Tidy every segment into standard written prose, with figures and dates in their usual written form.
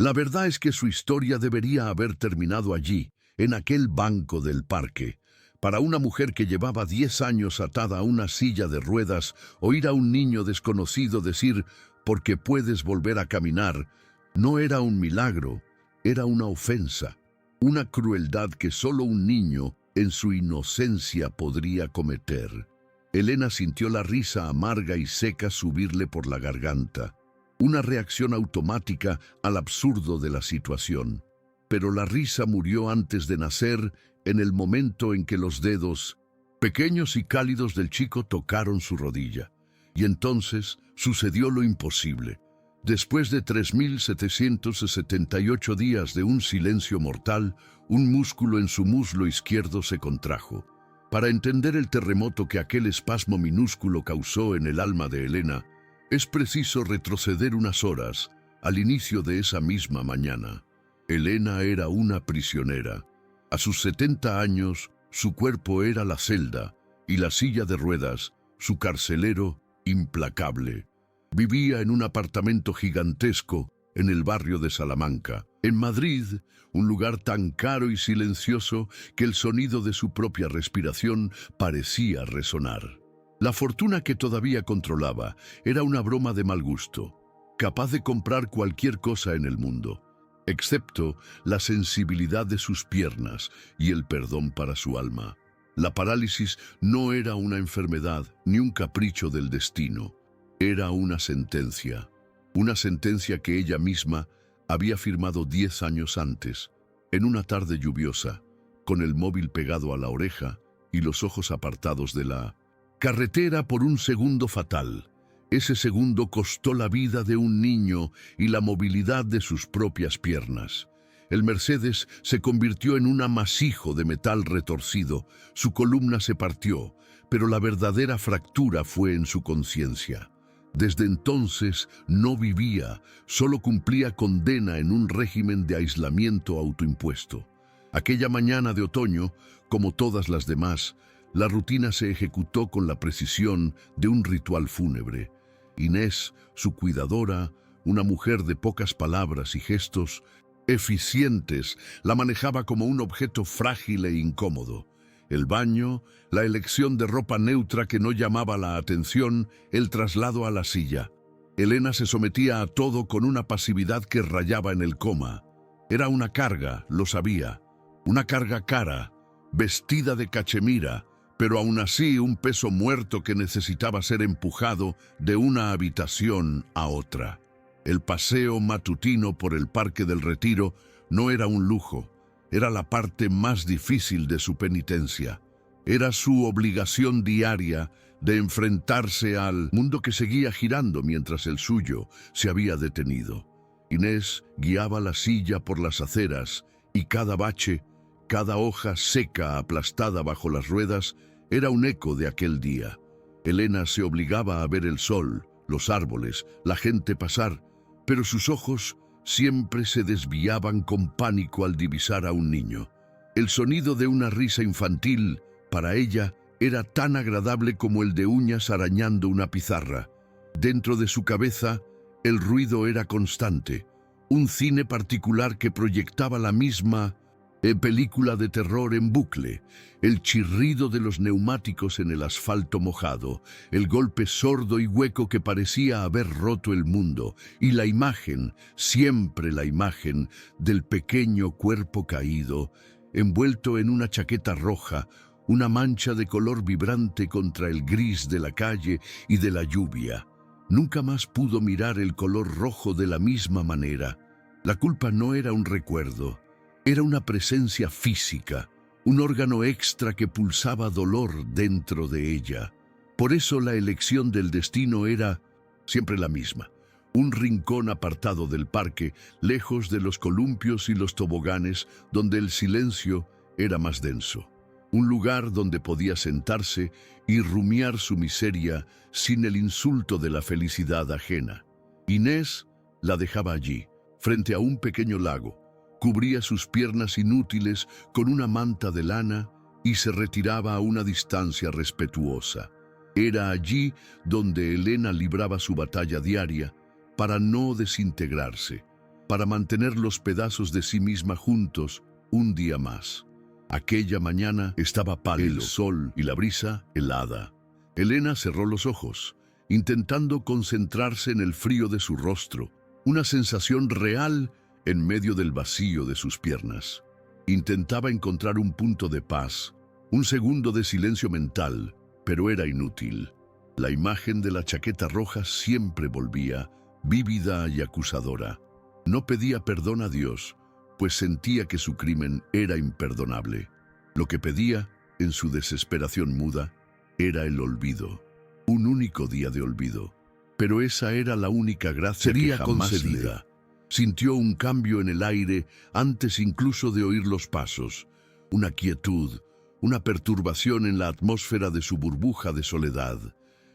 La verdad es que su historia debería haber terminado allí, en aquel banco del parque. Para una mujer que llevaba 10 años atada a una silla de ruedas, oír a un niño desconocido decir «porque puedes volver a caminar» no era un milagro, era una ofensa, una crueldad que solo un niño, en su inocencia, podría cometer. Elena sintió la risa amarga y seca subirle por la garganta, una reacción automática al absurdo de la situación. Pero la risa murió antes de nacer, en el momento en que los dedos, pequeños y cálidos del chico, tocaron su rodilla. Y entonces sucedió lo imposible. Después de 3.778 días de un silencio mortal, un músculo en su muslo izquierdo se contrajo. Para entender el terremoto que aquel espasmo minúsculo causó en el alma de Elena, es preciso retroceder unas horas, al inicio de esa misma mañana. Elena era una prisionera. A sus 70 años, su cuerpo era la celda y la silla de ruedas, su carcelero implacable. Vivía en un apartamento gigantesco en el barrio de Salamanca, en Madrid, un lugar tan caro y silencioso que el sonido de su propia respiración parecía resonar. La fortuna que todavía controlaba era una broma de mal gusto, capaz de comprar cualquier cosa en el mundo, excepto la sensibilidad de sus piernas y el perdón para su alma. La parálisis no era una enfermedad ni un capricho del destino. Era una sentencia que ella misma había firmado 10 años antes, en una tarde lluviosa, con el móvil pegado a la oreja y los ojos apartados de la carretera por un segundo fatal. Ese segundo costó la vida de un niño y la movilidad de sus propias piernas. El Mercedes se convirtió en un amasijo de metal retorcido, su columna se partió, pero la verdadera fractura fue en su conciencia. Desde entonces no vivía, solo cumplía condena en un régimen de aislamiento autoimpuesto. Aquella mañana de otoño, como todas las demás, la rutina se ejecutó con la precisión de un ritual fúnebre. Inés, su cuidadora, una mujer de pocas palabras y gestos eficientes, la manejaba como un objeto frágil e incómodo. El baño, la elección de ropa neutra que no llamaba la atención, el traslado a la silla. Elena se sometía a todo con una pasividad que rayaba en el coma. Era una carga, lo sabía, una carga cara, vestida de cachemira, pero aún así un peso muerto que necesitaba ser empujado de una habitación a otra. El paseo matutino por el Parque del Retiro no era un lujo. Era la parte más difícil de su penitencia. Era su obligación diaria de enfrentarse al mundo que seguía girando mientras el suyo se había detenido. Inés guiaba la silla por las aceras y cada bache, cada hoja seca aplastada bajo las ruedas, era un eco de aquel día. Elena se obligaba a ver el sol, los árboles, la gente pasar, pero sus ojos siempre se desviaban con pánico al divisar a un niño. El sonido de una risa infantil, para ella, era tan agradable como el de uñas arañando una pizarra. Dentro de su cabeza, el ruido era constante, un cine particular que proyectaba la misma película de terror en bucle, el chirrido de los neumáticos en el asfalto mojado, el golpe sordo y hueco que parecía haber roto el mundo, y la imagen, siempre la imagen, del pequeño cuerpo caído, envuelto en una chaqueta roja, una mancha de color vibrante contra el gris de la calle y de la lluvia. Nunca más pudo mirar el color rojo de la misma manera. La culpa no era un recuerdo. Era una presencia física, un órgano extra que pulsaba dolor dentro de ella. Por eso la elección del destino era siempre la misma. Un rincón apartado del parque, lejos de los columpios y los toboganes, donde el silencio era más denso. Un lugar donde podía sentarse y rumiar su miseria sin el insulto de la felicidad ajena. Inés la dejaba allí, frente a un pequeño lago. Cubría sus piernas inútiles con una manta de lana y se retiraba a una distancia respetuosa. Era allí donde Elena libraba su batalla diaria para no desintegrarse, para mantener los pedazos de sí misma juntos un día más. Aquella mañana estaba pálido, el sol y la brisa helada. Elena cerró los ojos, intentando concentrarse en el frío de su rostro, una sensación real en medio del vacío de sus piernas. Intentaba encontrar un punto de paz, un segundo de silencio mental, pero era inútil. La imagen de la chaqueta roja siempre volvía, vívida y acusadora. No pedía perdón a Dios, pues sentía que su crimen era imperdonable. Lo que pedía, en su desesperación muda, era el olvido. Un único día de olvido. Pero esa era la única gracia que jamás concedida. Sintió un cambio en el aire antes incluso de oír los pasos. Una quietud, una perturbación en la atmósfera de su burbuja de soledad.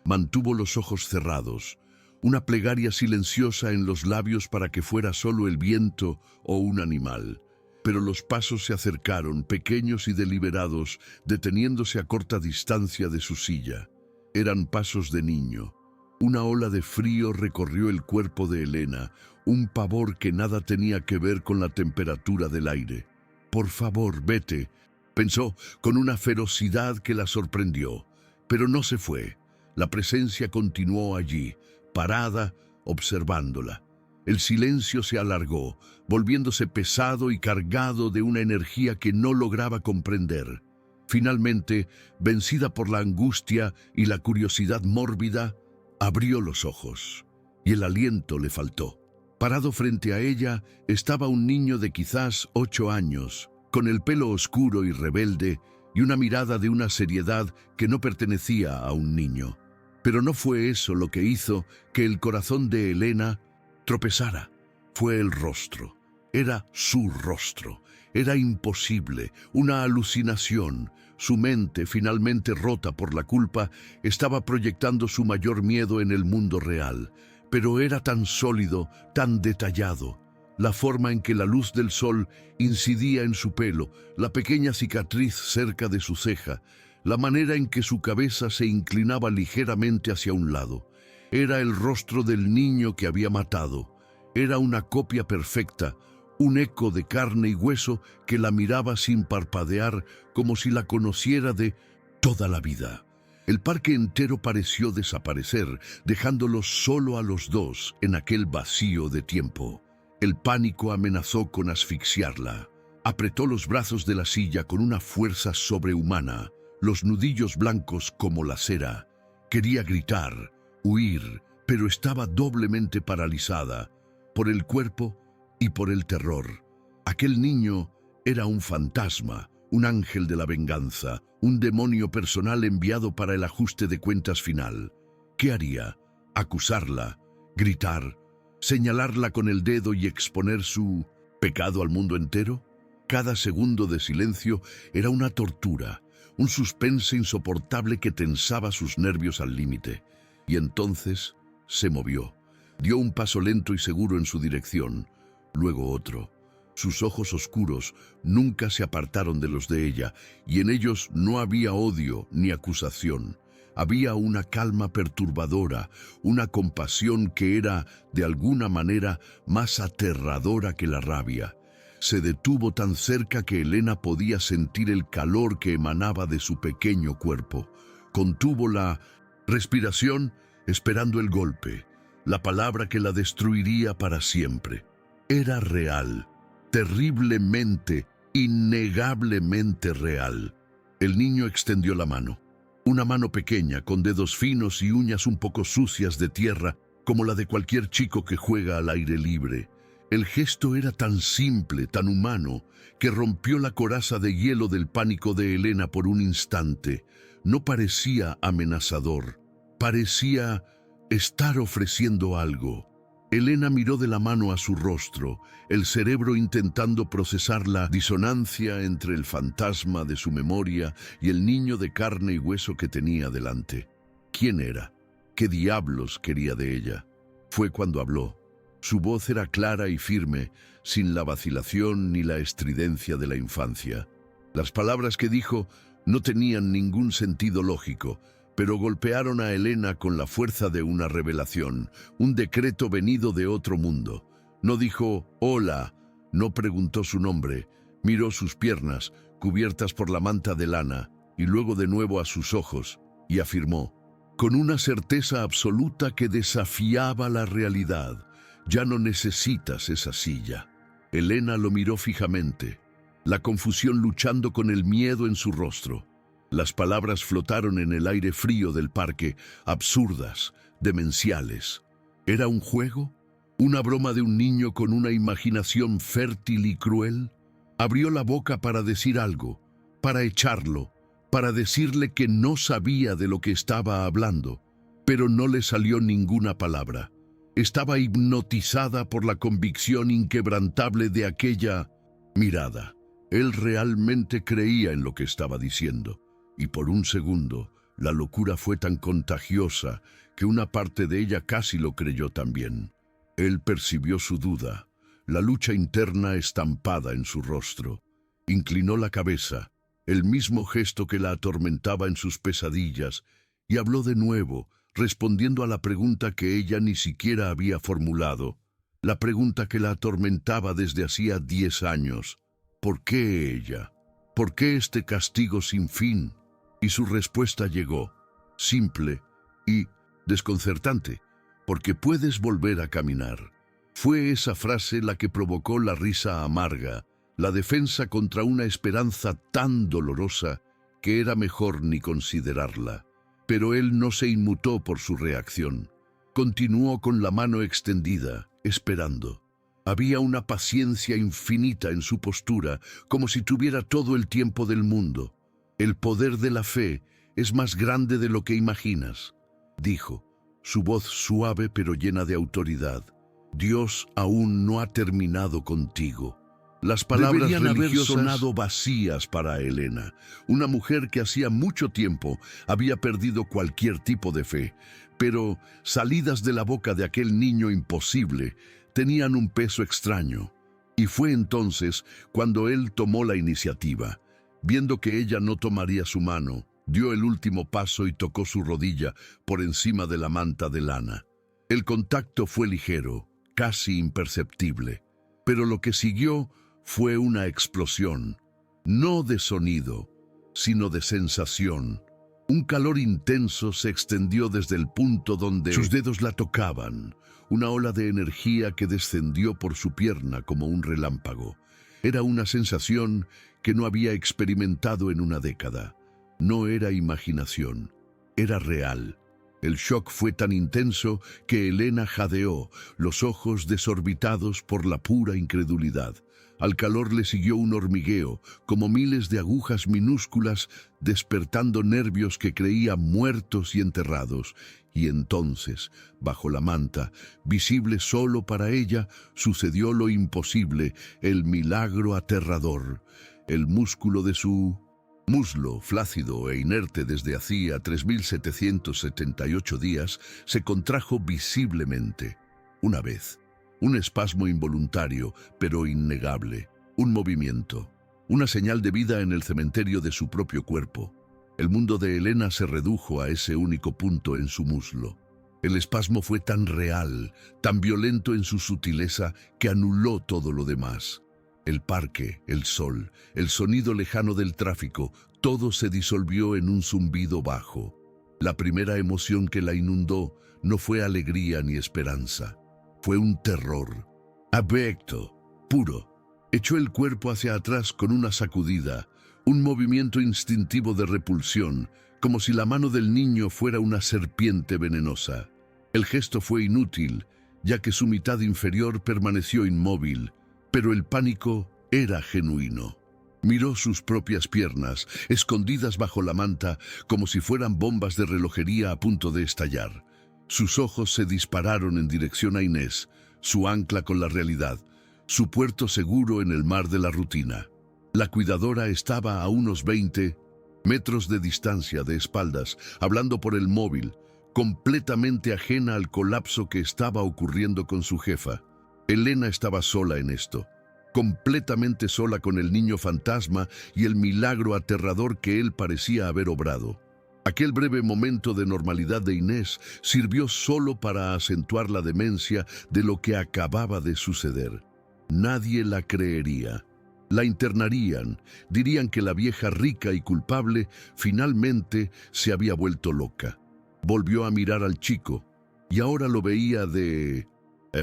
Mantuvo los ojos cerrados, una plegaria silenciosa en los labios para que fuera solo el viento o un animal. Pero los pasos se acercaron, pequeños y deliberados, deteniéndose a corta distancia de su silla. Eran pasos de niño. Una ola de frío recorrió el cuerpo de Elena, un pavor que nada tenía que ver con la temperatura del aire. «Por favor, vete», pensó con una ferocidad que la sorprendió. Pero no se fue. La presencia continuó allí, parada, observándola. El silencio se alargó, volviéndose pesado y cargado de una energía que no lograba comprender. Finalmente, vencida por la angustia y la curiosidad mórbida, abrió los ojos, y el aliento le faltó. Parado frente a ella estaba un niño de quizás 8 años, con el pelo oscuro y rebelde, y una mirada de una seriedad que no pertenecía a un niño. Pero no fue eso lo que hizo que el corazón de Elena tropezara. Fue el rostro. Era su rostro. Era imposible, una alucinación. Su mente, finalmente rota por la culpa, estaba proyectando su mayor miedo en el mundo real. Pero era tan sólido, tan detallado. La forma en que la luz del sol incidía en su pelo, la pequeña cicatriz cerca de su ceja, la manera en que su cabeza se inclinaba ligeramente hacia un lado. Era el rostro del niño que había matado. Era una copia perfecta, un eco de carne y hueso que la miraba sin parpadear, como si la conociera de toda la vida. El parque entero pareció desaparecer, dejándolos solo a los dos en aquel vacío de tiempo. El pánico amenazó con asfixiarla. Apretó los brazos de la silla con una fuerza sobrehumana, los nudillos blancos como la cera. Quería gritar, huir, pero estaba doblemente paralizada, por el cuerpo y por el terror. Aquel niño era un fantasma, un ángel de la venganza, un demonio personal enviado para el ajuste de cuentas final. ¿Qué haría? ¿Acusarla? ¿Gritar? ¿Señalarla con el dedo y exponer su pecado al mundo entero? Cada segundo de silencio era una tortura, un suspense insoportable que tensaba sus nervios al límite. Y entonces se movió. Dio un paso lento y seguro en su dirección, luego otro. Sus ojos oscuros nunca se apartaron de los de ella, y en ellos no había odio ni acusación. Había una calma perturbadora, una compasión que era, de alguna manera, más aterradora que la rabia. Se detuvo tan cerca que Elena podía sentir el calor que emanaba de su pequeño cuerpo. Contuvo la respiración, esperando el golpe, la palabra que la destruiría para siempre. Era real, terriblemente, innegablemente real. El niño extendió la mano. Una mano pequeña, con dedos finos y uñas un poco sucias de tierra, como la de cualquier chico que juega al aire libre. El gesto era tan simple, tan humano, que rompió la coraza de hielo del pánico de Elena por un instante. No parecía amenazador, parecía estar ofreciendo algo. Elena miró de la mano a su rostro, el cerebro intentando procesar la disonancia entre el fantasma de su memoria y el niño de carne y hueso que tenía delante. ¿Quién era? ¿Qué diablos quería de ella? Fue cuando habló. Su voz era clara y firme, sin la vacilación ni la estridencia de la infancia. Las palabras que dijo no tenían ningún sentido lógico, pero golpearon a Elena con la fuerza de una revelación, un decreto venido de otro mundo. No dijo «hola», no preguntó su nombre, miró sus piernas, cubiertas por la manta de lana, y luego de nuevo a sus ojos, y afirmó, con una certeza absoluta que desafiaba la realidad, «Ya no necesitas esa silla». Elena lo miró fijamente, la confusión luchando con el miedo en su rostro. Las palabras flotaron en el aire frío del parque, absurdas, demenciales. ¿Era un juego? ¿Una broma de un niño con una imaginación fértil y cruel? Abrió la boca para decir algo, para echarlo, para decirle que no sabía de lo que estaba hablando, pero no le salió ninguna palabra. Estaba hipnotizada por la convicción inquebrantable de aquella mirada. Él realmente creía en lo que estaba diciendo, y por un segundo la locura fue tan contagiosa que una parte de ella casi lo creyó también. Él percibió su duda, la lucha interna estampada en su rostro. Inclinó la cabeza, el mismo gesto que la atormentaba en sus pesadillas, y habló de nuevo, respondiendo a la pregunta que ella ni siquiera había formulado, la pregunta que la atormentaba desde hacía 10 años. ¿Por qué ella? ¿Por qué este castigo sin fin? Y su respuesta llegó, simple y desconcertante, porque puedes volver a caminar. Fue esa frase la que provocó la risa amarga, la defensa contra una esperanza tan dolorosa que era mejor ni considerarla. Pero él no se inmutó por su reacción. Continuó con la mano extendida, esperando. Había una paciencia infinita en su postura, como si tuviera todo el tiempo del mundo. El poder de la fe es más grande de lo que imaginas, dijo, su voz suave pero llena de autoridad. Dios aún no ha terminado contigo. Las palabras deberían haber sonado vacías para Elena, una mujer que hacía mucho tiempo había perdido cualquier tipo de fe, pero salidas de la boca de aquel niño imposible, tenían un peso extraño. Y fue entonces cuando él tomó la iniciativa. Viendo que ella no tomaría su mano, dio el último paso y tocó su rodilla por encima de la manta de lana. El contacto fue ligero, casi imperceptible, pero lo que siguió fue una explosión, no de sonido, sino de sensación. Un calor intenso se extendió desde el punto donde sus dedos la tocaban, una ola de energía que descendió por su pierna como un relámpago. Era una sensación que no había experimentado en una década. No era imaginación, era real. El shock fue tan intenso que Elena jadeó, los ojos desorbitados por la pura incredulidad. Al calor le siguió un hormigueo, como miles de agujas minúsculas despertando nervios que creía muertos y enterrados. Y entonces, bajo la manta, visible solo para ella, sucedió lo imposible, el milagro aterrador. El músculo de su muslo, flácido e inerte desde hacía 3.778 días, se contrajo visiblemente. Una vez. Un espasmo involuntario, pero innegable. Un movimiento. Una señal de vida en el cementerio de su propio cuerpo. El mundo de Elena se redujo a ese único punto en su muslo. El espasmo fue tan real, tan violento en su sutileza, que anuló todo lo demás. El parque, el sol, el sonido lejano del tráfico, todo se disolvió en un zumbido bajo. La primera emoción que la inundó no fue alegría ni esperanza. Fue un terror, abyecto, puro. Echó el cuerpo hacia atrás con una sacudida, un movimiento instintivo de repulsión, como si la mano del niño fuera una serpiente venenosa. El gesto fue inútil, ya que su mitad inferior permaneció inmóvil, pero el pánico era genuino. Miró sus propias piernas, escondidas bajo la manta, como si fueran bombas de relojería a punto de estallar. Sus ojos se dispararon en dirección a Inés, su ancla con la realidad, su puerto seguro en el mar de la rutina. La cuidadora estaba a unos 20 metros de distancia de espaldas, hablando por el móvil, completamente ajena al colapso que estaba ocurriendo con su jefa. Elena estaba sola en esto, completamente sola con el niño fantasma y el milagro aterrador que él parecía haber obrado. Aquel breve momento de normalidad de Inés sirvió solo para acentuar la demencia de lo que acababa de suceder. Nadie la creería. La internarían, dirían que la vieja rica y culpable finalmente se había vuelto loca. Volvió a mirar al chico y ahora lo veía de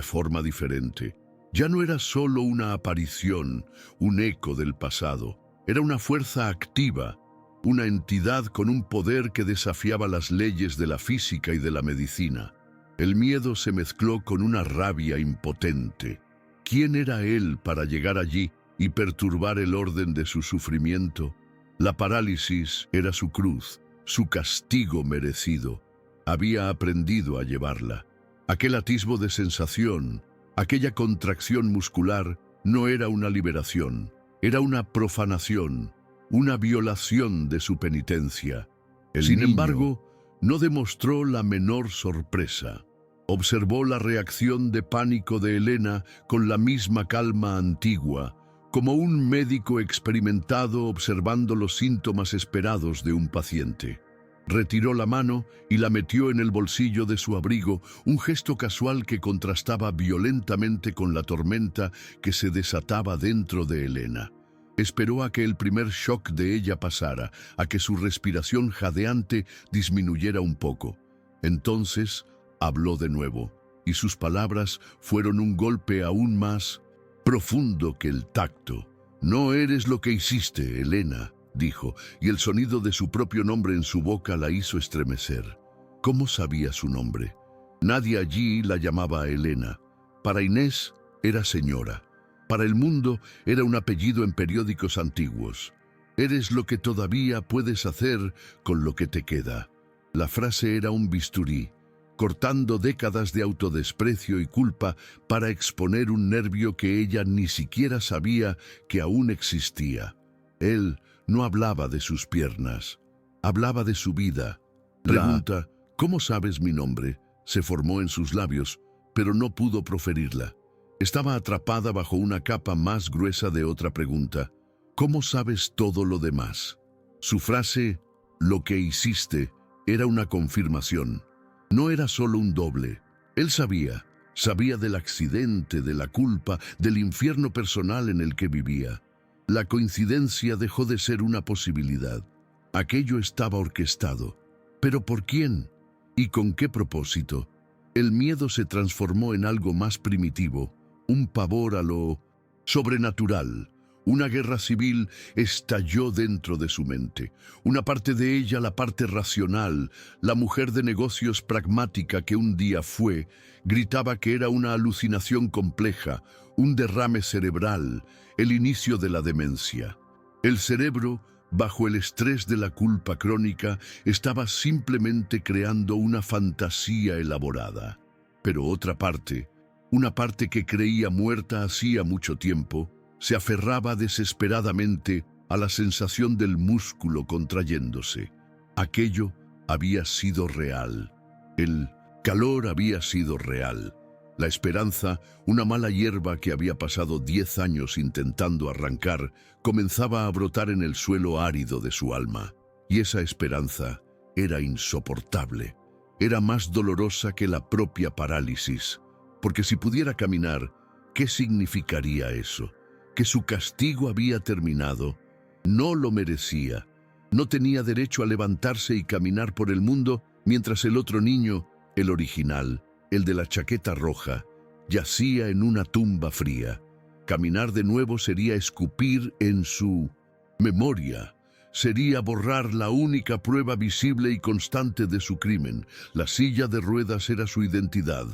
forma diferente. Ya no era solo una aparición, un eco del pasado. Era una fuerza activa, una entidad con un poder que desafiaba las leyes de la física y de la medicina. El miedo se mezcló con una rabia impotente. ¿Quién era él para llegar allí y perturbar el orden de su sufrimiento? La parálisis era su cruz, su castigo merecido. Había aprendido a llevarla. Aquel atisbo de sensación, aquella contracción muscular, no era una liberación, era una profanación, una violación de su penitencia. Sin embargo, no demostró la menor sorpresa. Observó la reacción de pánico de Elena con la misma calma antigua, como un médico experimentado observando los síntomas esperados de un paciente. Retiró la mano y la metió en el bolsillo de su abrigo, un gesto casual que contrastaba violentamente con la tormenta que se desataba dentro de Elena. Esperó a que el primer shock de ella pasara, a que su respiración jadeante disminuyera un poco. Entonces habló de nuevo, y sus palabras fueron un golpe aún más profundo que el tacto. «No eres lo que hiciste, Elena», dijo, y el sonido de su propio nombre en su boca la hizo estremecer. ¿Cómo sabía su nombre? Nadie allí la llamaba Elena. Para Inés era señora. Para el mundo era un apellido en periódicos antiguos. «Eres lo que todavía puedes hacer con lo que te queda». La frase era un bisturí, cortando décadas de autodesprecio y culpa para exponer un nervio que ella ni siquiera sabía que aún existía. Él no hablaba de sus piernas, hablaba de su vida. Pregunta, «¿Cómo sabes mi nombre?», se formó en sus labios, pero no pudo proferirla. Estaba atrapada bajo una capa más gruesa de otra pregunta. «¿Cómo sabes todo lo demás?». Su frase, «lo que hiciste», era una confirmación. No era solo un doble. Él sabía del accidente, de la culpa, del infierno personal en el que vivía. La coincidencia dejó de ser una posibilidad. Aquello estaba orquestado. ¿Pero por quién? ¿Y con qué propósito? El miedo se transformó en algo más primitivo, un pavor a lo sobrenatural. Una guerra civil estalló dentro de su mente. Una parte de ella, la parte racional, la mujer de negocios pragmática que un día fue, gritaba que era una alucinación compleja, un derrame cerebral, el inicio de la demencia. El cerebro, bajo el estrés de la culpa crónica, estaba simplemente creando una fantasía elaborada. Pero otra parte, una parte que creía muerta hacía mucho tiempo, se aferraba desesperadamente a la sensación del músculo contrayéndose. Aquello había sido real. El calor había sido real. La esperanza, una mala hierba que había pasado 10 años intentando arrancar, comenzaba a brotar en el suelo árido de su alma. Y esa esperanza era insoportable. Era más dolorosa que la propia parálisis. Porque si pudiera caminar, ¿qué significaría eso? Que su castigo había terminado. No lo merecía. No tenía derecho a levantarse y caminar por el mundo mientras el otro niño, el original, el de la chaqueta roja, yacía en una tumba fría. Caminar de nuevo sería escupir en su memoria. Sería borrar la única prueba visible y constante de su crimen. La silla de ruedas era su identidad.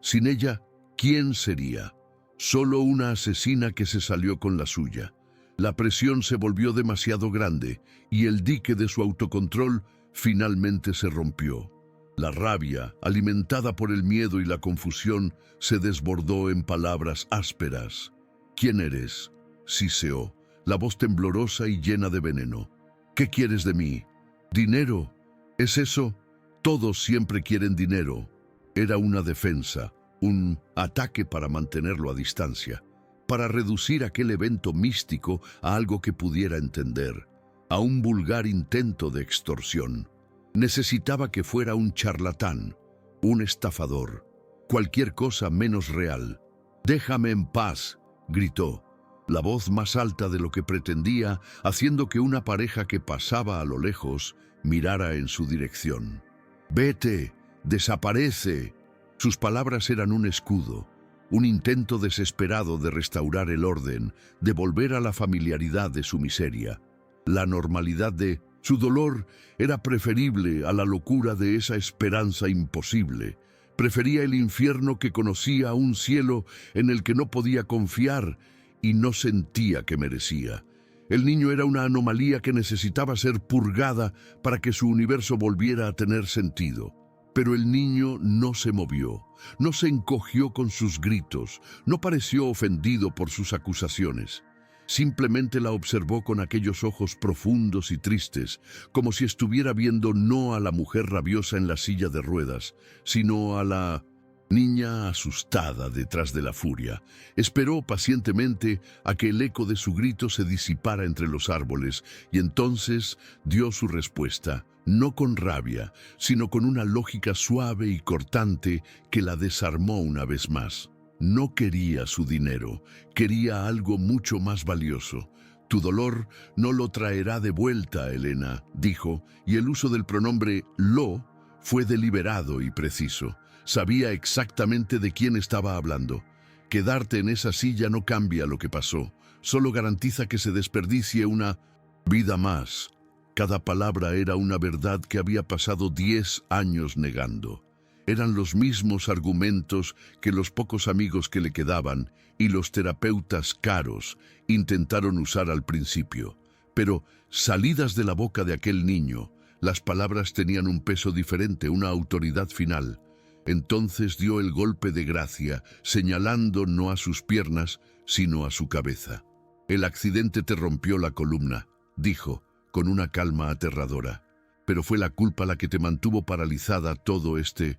Sin ella, ¿quién sería? Solo una asesina que se salió con la suya. La presión se volvió demasiado grande y el dique de su autocontrol finalmente se rompió. La rabia, alimentada por el miedo y la confusión, se desbordó en palabras ásperas. «¿Quién eres?», siseó, la voz temblorosa y llena de veneno. «¿Qué quieres de mí? ¿Dinero? ¿Es eso? Todos siempre quieren dinero». Era una defensa, un ataque para mantenerlo a distancia, para reducir aquel evento místico a algo que pudiera entender, a un vulgar intento de extorsión. Necesitaba que fuera un charlatán, un estafador, cualquier cosa menos real. «Déjame en paz», gritó, la voz más alta de lo que pretendía, haciendo que una pareja que pasaba a lo lejos mirara en su dirección. «Vete, desaparece». Sus palabras eran un escudo, un intento desesperado de restaurar el orden, de volver a la familiaridad de su miseria. La normalidad de su dolor era preferible a la locura de esa esperanza imposible. Prefería el infierno que conocía a un cielo en el que no podía confiar y no sentía que merecía. El niño era una anomalía que necesitaba ser purgada para que su universo volviera a tener sentido. Pero el niño no se movió, no se encogió con sus gritos, no pareció ofendido por sus acusaciones. Simplemente la observó con aquellos ojos profundos y tristes, como si estuviera viendo no a la mujer rabiosa en la silla de ruedas, sino a la niña asustada detrás de la furia. Esperó pacientemente a que el eco de su grito se disipara entre los árboles y entonces dio su respuesta, no con rabia, sino con una lógica suave y cortante que la desarmó una vez más. No quería su dinero, quería algo mucho más valioso. «Tu dolor no lo traerá de vuelta, Elena», dijo, y el uso del pronombre «lo» fue deliberado y preciso. Sabía exactamente de quién estaba hablando. Quedarte en esa silla no cambia lo que pasó, solo garantiza que se desperdicie una vida más. Cada palabra era una verdad que había pasado 10 años negando. Eran los mismos argumentos que los pocos amigos que le quedaban y los terapeutas caros intentaron usar al principio. Pero, salidas de la boca de aquel niño, las palabras tenían un peso diferente, una autoridad final. Entonces dio el golpe de gracia, señalando no a sus piernas, sino a su cabeza. «El accidente te rompió la columna», dijo, con una calma aterradora. «Pero fue la culpa la que te mantuvo paralizada todo este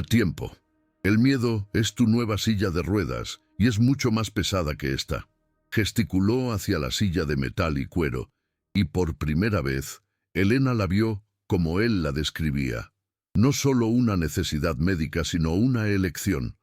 tiempo. El miedo es tu nueva silla de ruedas y es mucho más pesada que esta». Gesticuló hacia la silla de metal y cuero, y por primera vez, Elena la vio como él la describía. No solo una necesidad médica, sino una elección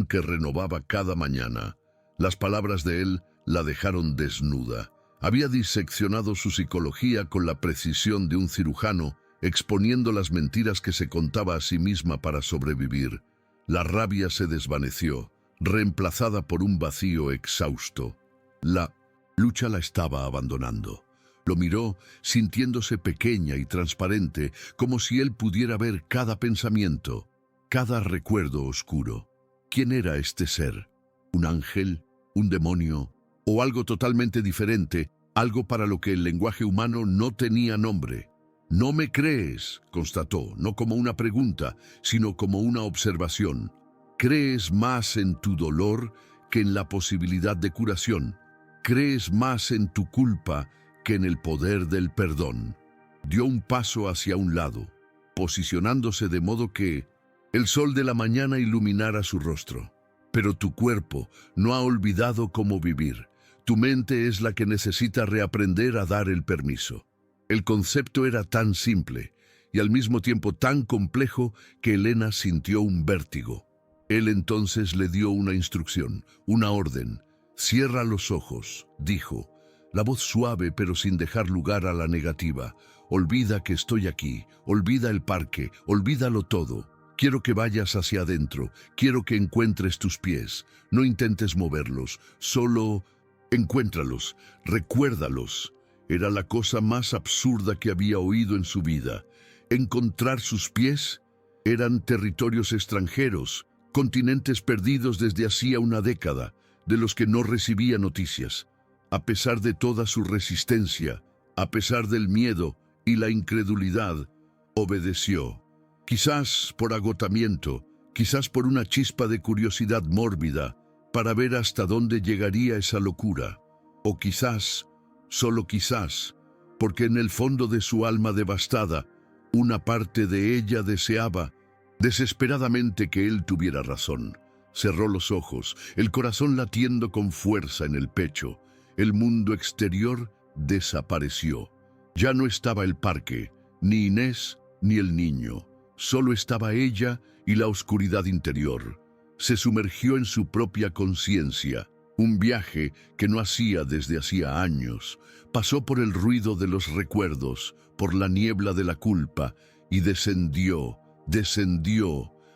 que renovaba cada mañana. Las palabras de él la dejaron desnuda. Había diseccionado su psicología con la precisión de un cirujano, exponiendo las mentiras que se contaba a sí misma para sobrevivir. La rabia se desvaneció, reemplazada por un vacío exhausto. La lucha la estaba abandonando. Lo miró, sintiéndose pequeña y transparente, como si él pudiera ver cada pensamiento, cada recuerdo oscuro. ¿Quién era este ser? ¿Un ángel? ¿Un demonio? ¿O algo totalmente diferente? Algo para lo que el lenguaje humano no tenía nombre. «No me crees», constató, no como una pregunta, sino como una observación. «Crees más en tu dolor que en la posibilidad de curación. Crees más en tu culpa que en el poder del perdón». Dio un paso hacia un lado, posicionándose de modo que el sol de la mañana iluminara su rostro. «Pero tu cuerpo no ha olvidado cómo vivir. Tu mente es la que necesita reaprender a dar el permiso». El concepto era tan simple y al mismo tiempo tan complejo que Elena sintió un vértigo. Él entonces le dio una instrucción, una orden. «Cierra los ojos», dijo, la voz suave pero sin dejar lugar a la negativa. «Olvida que estoy aquí, olvida el parque, olvídalo todo. Quiero que vayas hacia adentro, quiero que encuentres tus pies. No intentes moverlos, solo encuéntralos, recuérdalos». Era la cosa más absurda que había oído en su vida. Encontrar sus pies eran territorios extranjeros, continentes perdidos desde hacía una década, de los que no recibía noticias. A pesar de toda su resistencia, a pesar del miedo y la incredulidad, obedeció. Quizás por agotamiento, quizás por una chispa de curiosidad mórbida, para ver hasta dónde llegaría esa locura. O quizás, solo quizás, porque en el fondo de su alma devastada, una parte de ella deseaba desesperadamente que él tuviera razón. Cerró los ojos, el corazón latiendo con fuerza en el pecho. El mundo exterior desapareció. Ya no estaba el parque, Ni Inés ni el niño. Solo estaba ella y la oscuridad interior. Se sumergió en su propia conciencia, un viaje que no hacía desde hacía años. Pasó por el ruido de los recuerdos, por la niebla de la culpa, y descendió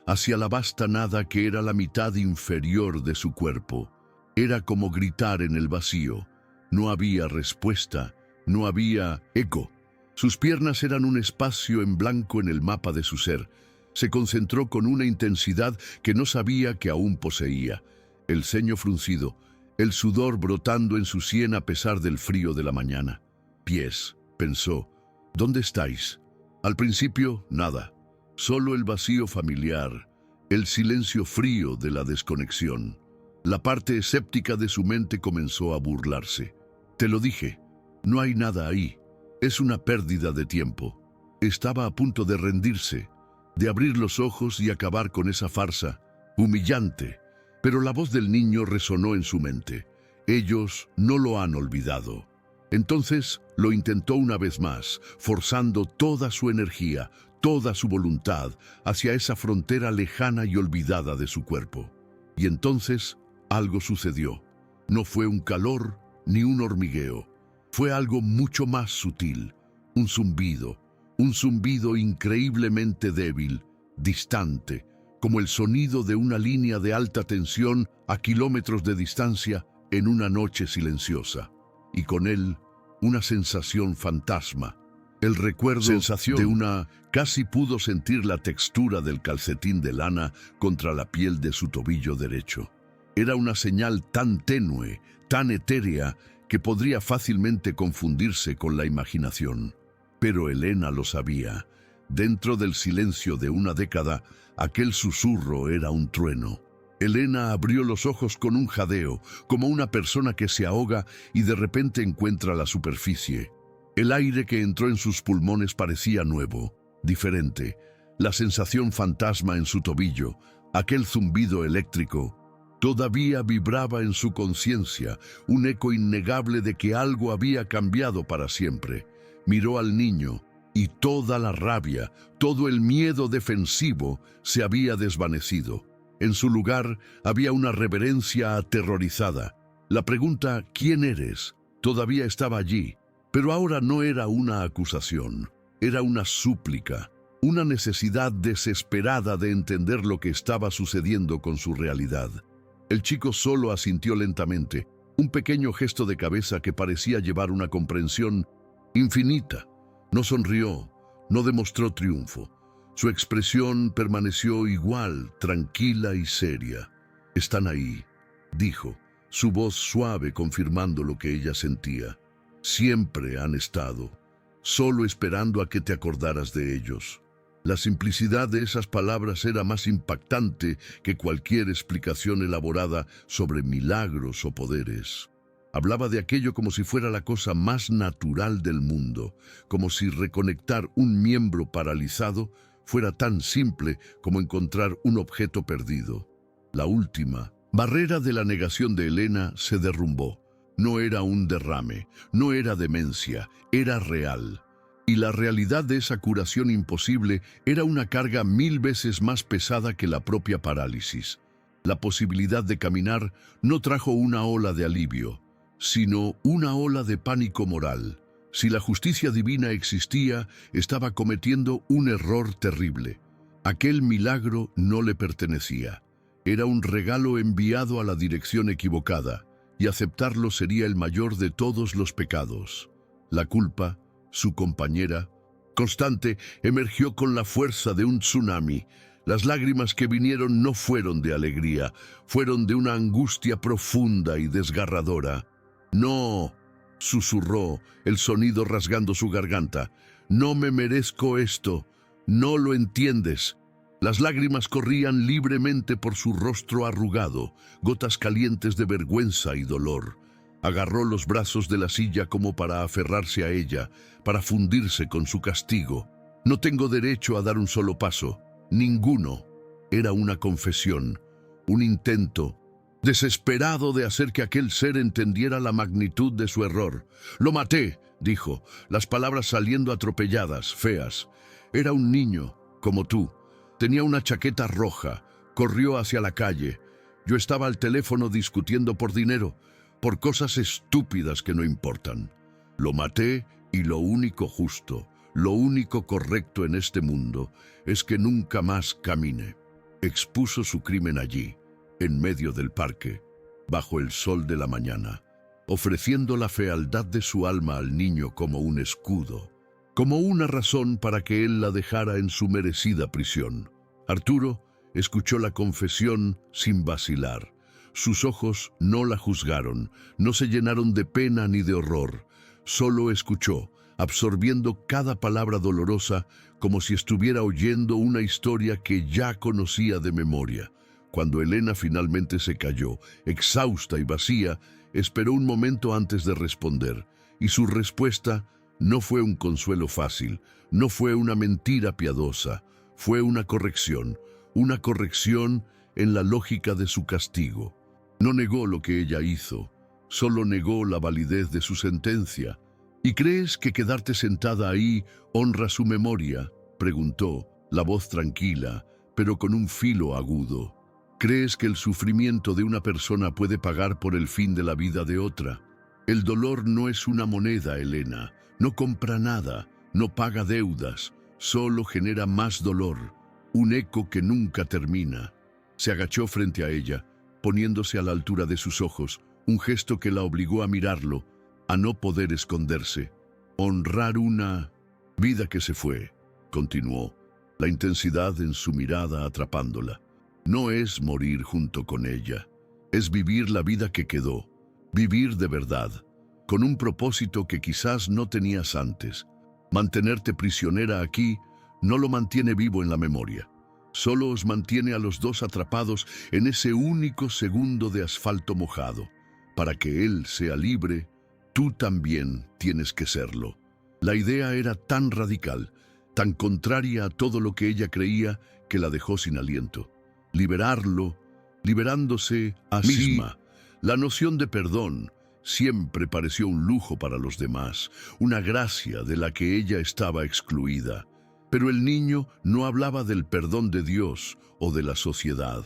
hacia la vasta nada que era la mitad inferior de su cuerpo. Era como gritar en el vacío. No había respuesta, no había eco. Sus piernas eran un espacio en blanco en el mapa de su ser. Se concentró con una intensidad que no sabía que aún poseía. El ceño fruncido, el sudor brotando en su sien a pesar del frío de la mañana. Pies, pensó. ¿Dónde estáis? Al principio, nada. Solo el vacío familiar, el silencio frío de la desconexión. La parte escéptica de su mente comenzó a burlarse. Te lo dije, no hay nada ahí. Es una pérdida de tiempo. Estaba a punto de rendirse, de abrir los ojos y acabar con esa farsa, humillante. Pero la voz del niño resonó en su mente. Ellos no lo han olvidado. Entonces lo intentó una vez más, forzando toda su energía, toda su voluntad, hacia esa frontera lejana y olvidada de su cuerpo. Y entonces algo sucedió. No fue un calor ni un hormigueo. Fue algo mucho más sutil, un zumbido increíblemente débil, distante, como el sonido de una línea de alta tensión a kilómetros de distancia en una noche silenciosa. Y con él, una sensación fantasma, el recuerdo de una... Casi pudo sentir la textura del calcetín de lana contra la piel de su tobillo derecho. Era una señal tan tenue, tan etérea, que podría fácilmente confundirse con la imaginación. Pero Elena lo sabía. Dentro del silencio de una década, aquel susurro era un trueno. Elena abrió los ojos con un jadeo, como una persona que se ahoga y de repente encuentra la superficie. El aire que entró en sus pulmones parecía nuevo, diferente. La sensación fantasma en su tobillo, aquel zumbido eléctrico, todavía vibraba en su conciencia, un eco innegable de que algo había cambiado para siempre. Miró al niño y toda la rabia, todo el miedo defensivo se había desvanecido. En su lugar había una reverencia aterrorizada. La pregunta «¿Quién eres?» todavía estaba allí, pero ahora no era una acusación, era una súplica, una necesidad desesperada de entender lo que estaba sucediendo con su realidad. El chico solo asintió lentamente, un pequeño gesto de cabeza que parecía llevar una comprensión infinita. No sonrió, no demostró triunfo. Su expresión permaneció igual, tranquila y seria. «Están ahí», dijo, su voz suave confirmando lo que ella sentía. «Siempre han estado, solo esperando a que te acordaras de ellos». La simplicidad de esas palabras era más impactante que cualquier explicación elaborada sobre milagros o poderes. Hablaba de aquello como si fuera la cosa más natural del mundo, como si reconectar un miembro paralizado fuera tan simple como encontrar un objeto perdido. La última barrera de la negación de Elena se derrumbó. No era un derrame, no era demencia, era real. Y la realidad de esa curación imposible era una carga 1000 veces más pesada que la propia parálisis. La posibilidad de caminar no trajo una ola de alivio, sino una ola de pánico moral. Si la justicia divina existía, estaba cometiendo un error terrible. Aquel milagro no le pertenecía. Era un regalo enviado a la dirección equivocada, y aceptarlo sería el mayor de todos los pecados. La culpa, su compañera, constante, emergió con la fuerza de un tsunami. Las lágrimas que vinieron no fueron de alegría, fueron de una angustia profunda y desgarradora. «No», susurró, el sonido rasgando su garganta. «No me merezco esto, no lo entiendes». Las lágrimas corrían libremente por su rostro arrugado, gotas calientes de vergüenza y dolor. Agarró los brazos de la silla como para aferrarse a ella, para fundirse con su castigo. «No tengo derecho a dar un solo paso, ninguno». Era una confesión, un intento desesperado de hacer que aquel ser entendiera la magnitud de su error. «Lo maté», dijo, las palabras saliendo atropelladas, feas. «Era un niño, como tú. Tenía una chaqueta roja. Corrió hacia la calle. Yo estaba al teléfono discutiendo por dinero, por cosas estúpidas que no importan. Lo maté y lo único justo, lo único correcto en este mundo es que nunca más camine». Expuso su crimen allí, en medio del parque, bajo el sol de la mañana, ofreciendo la fealdad de su alma al niño como un escudo, como una razón para que él la dejara en su merecida prisión. Arturo escuchó la confesión sin vacilar. Sus ojos no la juzgaron, no se llenaron de pena ni de horror. Solo escuchó, absorbiendo cada palabra dolorosa como si estuviera oyendo una historia que ya conocía de memoria. Cuando Elena finalmente se calló, exhausta y vacía, esperó un momento antes de responder, y su respuesta no fue un consuelo fácil, no fue una mentira piadosa, fue una corrección en la lógica de su castigo. No negó lo que ella hizo, solo negó la validez de su sentencia. «¿Y crees que quedarte sentada ahí honra su memoria?», preguntó, la voz tranquila, pero con un filo agudo. «¿Crees que el sufrimiento de una persona puede pagar por el fin de la vida de otra? El dolor no es una moneda, Elena. No compra nada, no paga deudas, solo genera más dolor, un eco que nunca termina». Se agachó frente a ella, poniéndose a la altura de sus ojos, un gesto que la obligó a mirarlo, a no poder esconderse. «Honrar una vida que se fue», continuó, la intensidad en su mirada atrapándola. «No es morir junto con ella, es vivir la vida que quedó, vivir de verdad, con un propósito que quizás no tenías antes. Mantenerte prisionera aquí no lo mantiene vivo en la memoria. Solo os mantiene a los dos atrapados en ese único segundo de asfalto mojado. Para que él sea libre, tú también tienes que serlo». La idea era tan radical, tan contraria a todo lo que ella creía, que la dejó sin aliento. Liberarlo, liberándose a sí misma. La noción de perdón siempre pareció un lujo para los demás, una gracia de la que ella estaba excluida. Pero el niño no hablaba del perdón de Dios o de la sociedad.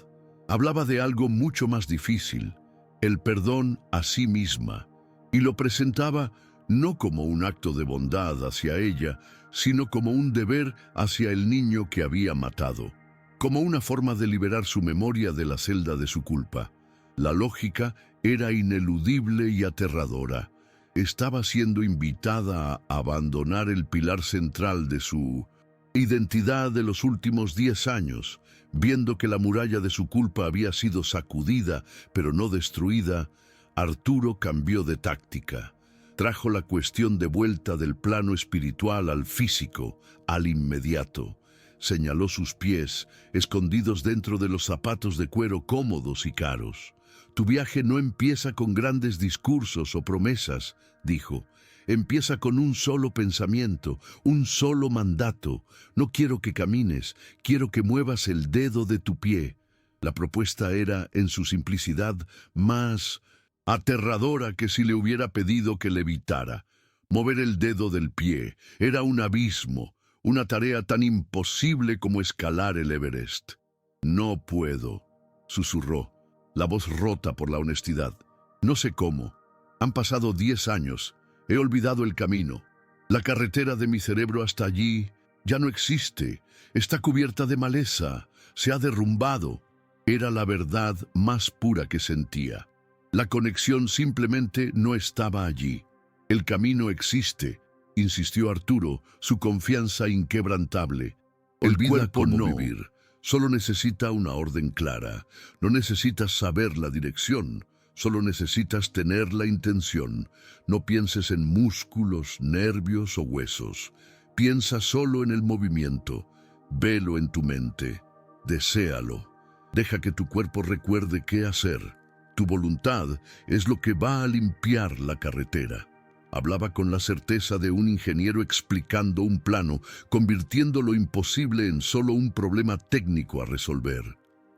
Hablaba de algo mucho más difícil, el perdón a sí misma, y lo presentaba no como un acto de bondad hacia ella, sino como un deber hacia el niño que había matado, como una forma de liberar su memoria de la celda de su culpa. La lógica era ineludible y aterradora. Estaba siendo invitada a abandonar el pilar central de su identidad de los últimos 10 años, viendo que la muralla de su culpa había sido sacudida, pero no destruida. Arturo cambió de táctica. Trajo la cuestión de vuelta del plano espiritual al físico, al inmediato. Señaló sus pies, escondidos dentro de los zapatos de cuero cómodos y caros. «Tu viaje no empieza con grandes discursos o promesas», dijo. «Empieza con un solo pensamiento, un solo mandato. No quiero que camines, quiero que muevas el dedo de tu pie». La propuesta era, en su simplicidad, más aterradora que si le hubiera pedido que levitara. Mover el dedo del pie era un abismo, una tarea tan imposible como escalar el Everest. «No puedo», susurró, la voz rota por la honestidad. «No sé cómo. Han pasado 10 años. He olvidado el camino. La carretera de mi cerebro hasta allí ya no existe. Está cubierta de maleza. Se ha derrumbado». Era la verdad más pura que sentía. La conexión simplemente no estaba allí. «El camino existe», insistió Arturo, su confianza inquebrantable. «Olvida cómo vivir. Solo necesita una orden clara. No necesitas saber la dirección. Solo necesitas tener la intención. No pienses en músculos, nervios o huesos. Piensa solo en el movimiento. Velo en tu mente. Deséalo. Deja que tu cuerpo recuerde qué hacer. Tu voluntad es lo que va a limpiar la carretera». Hablaba con la certeza de un ingeniero explicando un plano, convirtiendo lo imposible en solo un problema técnico a resolver.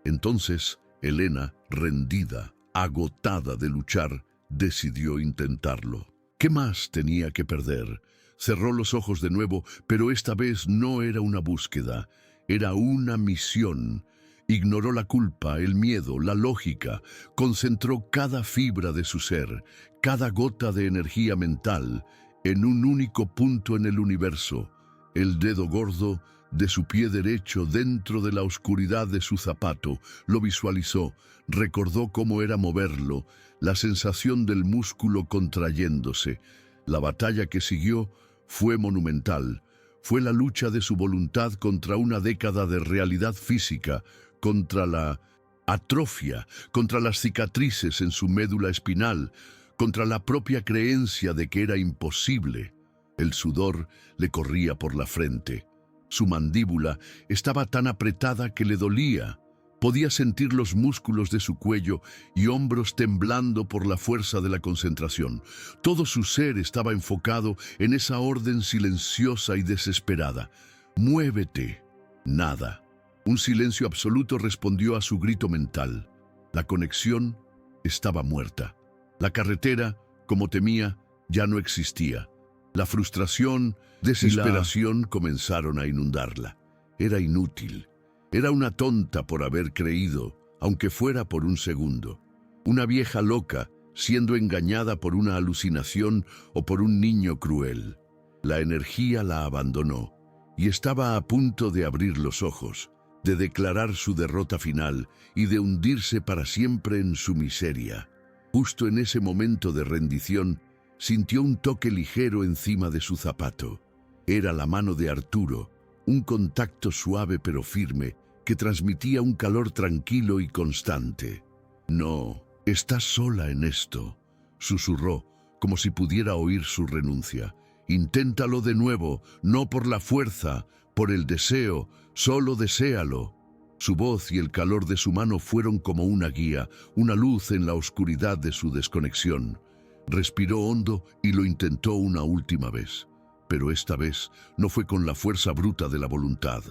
Entonces, Elena, rendida, agotada de luchar, decidió intentarlo. ¿Qué más tenía que perder? Cerró los ojos de nuevo, pero esta vez no era una búsqueda, era una misión. Ignoró la culpa, el miedo, la lógica, concentró cada fibra de su ser, cada gota de energía mental, en un único punto en el universo, el dedo gordo de su pie derecho dentro de la oscuridad de su zapato. Lo visualizó, recordó cómo era moverlo, la sensación del músculo contrayéndose. La batalla que siguió fue monumental. Fue la lucha de su voluntad contra una década de realidad física, contra la atrofia, contra las cicatrices en su médula espinal, contra la propia creencia de que era imposible. El sudor le corría por la frente. Su mandíbula estaba tan apretada que le dolía. Podía sentir los músculos de su cuello y hombros temblando por la fuerza de la concentración. Todo su ser estaba enfocado en esa orden silenciosa y desesperada. «Muévete». Nada. Un silencio absoluto respondió a su grito mental. La conexión estaba muerta. La carretera, como temía, ya no existía. La frustración, desesperación comenzaron a inundarla. Era inútil. Era una tonta por haber creído, aunque fuera por un segundo. Una vieja loca, siendo engañada por una alucinación o por un niño cruel. La energía la abandonó y estaba a punto de abrir los ojos, de declarar su derrota final y de hundirse para siempre en su miseria. Justo en ese momento de rendición, sintió un toque ligero encima de su zapato. Era la mano de Arturo, un contacto suave pero firme que transmitía un calor tranquilo y constante. «No, estás sola en esto», susurró, como si pudiera oír su renuncia. «Inténtalo de nuevo, no por la fuerza, por el deseo, solo deséalo». Su voz y el calor de su mano fueron como una guía, una luz en la oscuridad de su desconexión. Respiró hondo y lo intentó una última vez. Pero esta vez no fue con la fuerza bruta de la voluntad,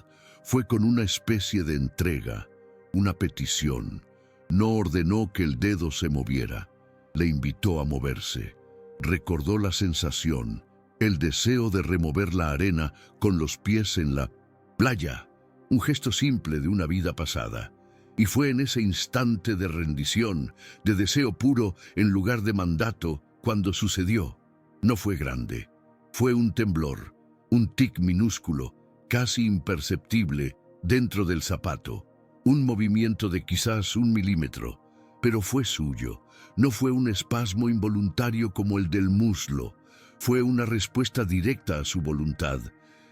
fue con una especie de entrega, una petición. No ordenó que el dedo se moviera, le invitó a moverse. Recordó la sensación, el deseo de remover la arena con los pies en la playa, un gesto simple de una vida pasada. Y fue en ese instante de rendición, de deseo puro en lugar de mandato, cuando sucedió. No fue grande. Fue un temblor, un tic minúsculo, casi imperceptible, dentro del zapato. Un movimiento de quizás 1 milímetro, pero fue suyo. No fue un espasmo involuntario como el del muslo. Fue una respuesta directa a su voluntad.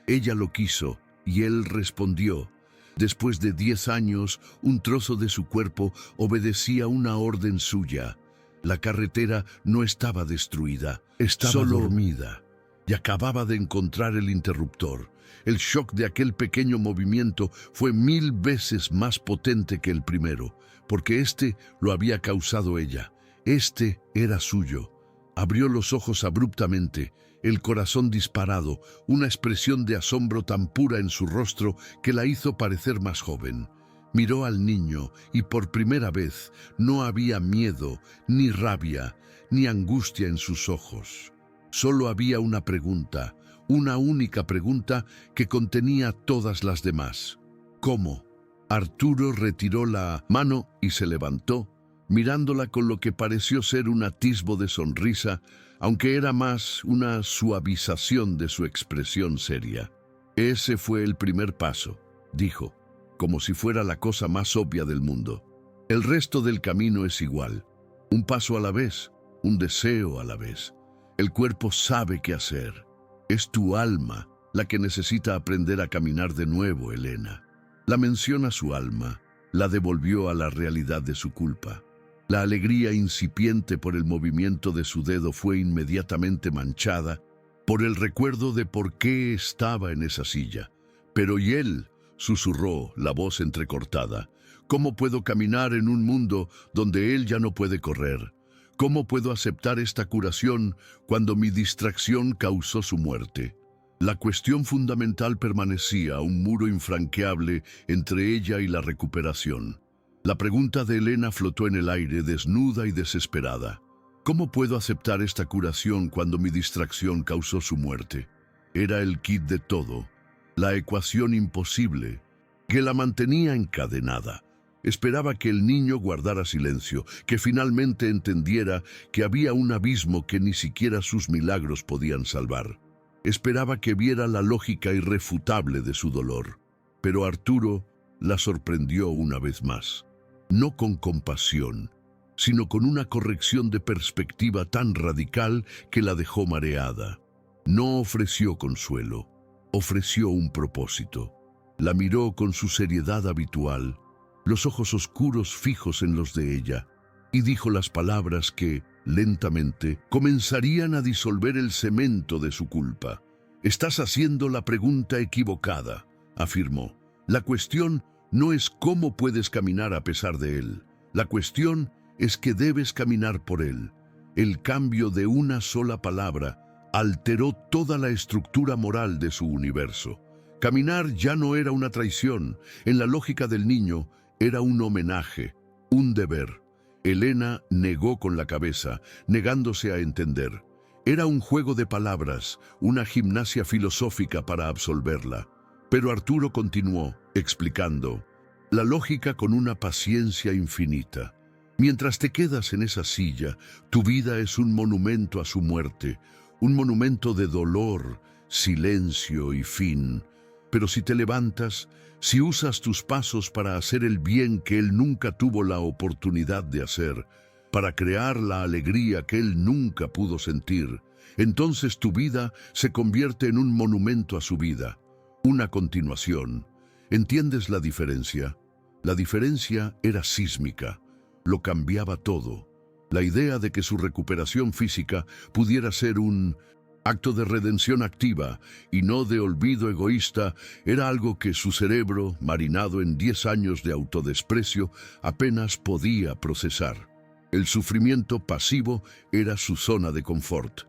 Ella lo quiso y él respondió. Después de 10 años, un trozo de su cuerpo obedecía una orden suya. La carretera no estaba destruida, estaba solo dormida. Y acababa de encontrar el interruptor. El shock de aquel pequeño movimiento fue 1000 veces más potente que el primero, porque este lo había causado ella. Este era suyo. Abrió los ojos abruptamente, el corazón disparado, una expresión de asombro tan pura en su rostro que la hizo parecer más joven. Miró al niño y por primera vez no había miedo, ni rabia, ni angustia en sus ojos. Solo había una pregunta, una única pregunta que contenía todas las demás. ¿Cómo? Arturo retiró la mano y se levantó, mirándola con lo que pareció ser un atisbo de sonrisa, aunque era más una suavización de su expresión seria. «Ese fue el primer paso», dijo, como si fuera la cosa más obvia del mundo. «El resto del camino es igual, un paso a la vez, un deseo a la vez. El cuerpo sabe qué hacer. Es tu alma la que necesita aprender a caminar de nuevo, Elena». La mención a su alma la devolvió a la realidad de su culpa. La alegría incipiente por el movimiento de su dedo fue inmediatamente manchada por el recuerdo de por qué estaba en esa silla. «Pero ¿y él?», susurró, la voz entrecortada. «¿Cómo puedo caminar en un mundo donde él ya no puede correr? ¿Cómo puedo aceptar esta curación cuando mi distracción causó su muerte?» La cuestión fundamental permanecía, un muro infranqueable entre ella y la recuperación. La pregunta de Elena flotó en el aire, desnuda y desesperada. ¿Cómo puedo aceptar esta curación cuando mi distracción causó su muerte? Era el kit de todo, la ecuación imposible, que la mantenía encadenada. Esperaba que el niño guardara silencio, que finalmente entendiera que había un abismo que ni siquiera sus milagros podían salvar. Esperaba que viera la lógica irrefutable de su dolor. Pero Arturo la sorprendió una vez más. No con compasión, sino con una corrección de perspectiva tan radical que la dejó mareada. No ofreció consuelo, ofreció un propósito. La miró con su seriedad habitual, los ojos oscuros fijos en los de ella, y dijo las palabras que, lentamente, comenzarían a disolver el cemento de su culpa. «Estás haciendo la pregunta equivocada», afirmó. «La cuestión no es cómo puedes caminar a pesar de él. La cuestión es que debes caminar por él». El cambio de una sola palabra alteró toda la estructura moral de su universo. Caminar ya no era una traición. En la lógica del niño, era un homenaje, un deber. Elena negó con la cabeza, negándose a entender. Era un juego de palabras, una gimnasia filosófica para absolverla. Pero Arturo continuó, explicando. La lógica con una paciencia infinita. Mientras te quedas en esa silla, tu vida es un monumento a su muerte, un monumento de dolor, silencio y fin. Pero si te levantas, si usas tus pasos para hacer el bien que él nunca tuvo la oportunidad de hacer, para crear la alegría que él nunca pudo sentir, entonces tu vida se convierte en un monumento a su vida, una continuación. ¿Entiendes la diferencia? La diferencia era sísmica, lo cambiaba todo. La idea de que su recuperación física pudiera ser un acto de redención activa y no de olvido egoísta era algo que su cerebro, marinado en 10 años de autodesprecio, apenas podía procesar. El sufrimiento pasivo era su zona de confort.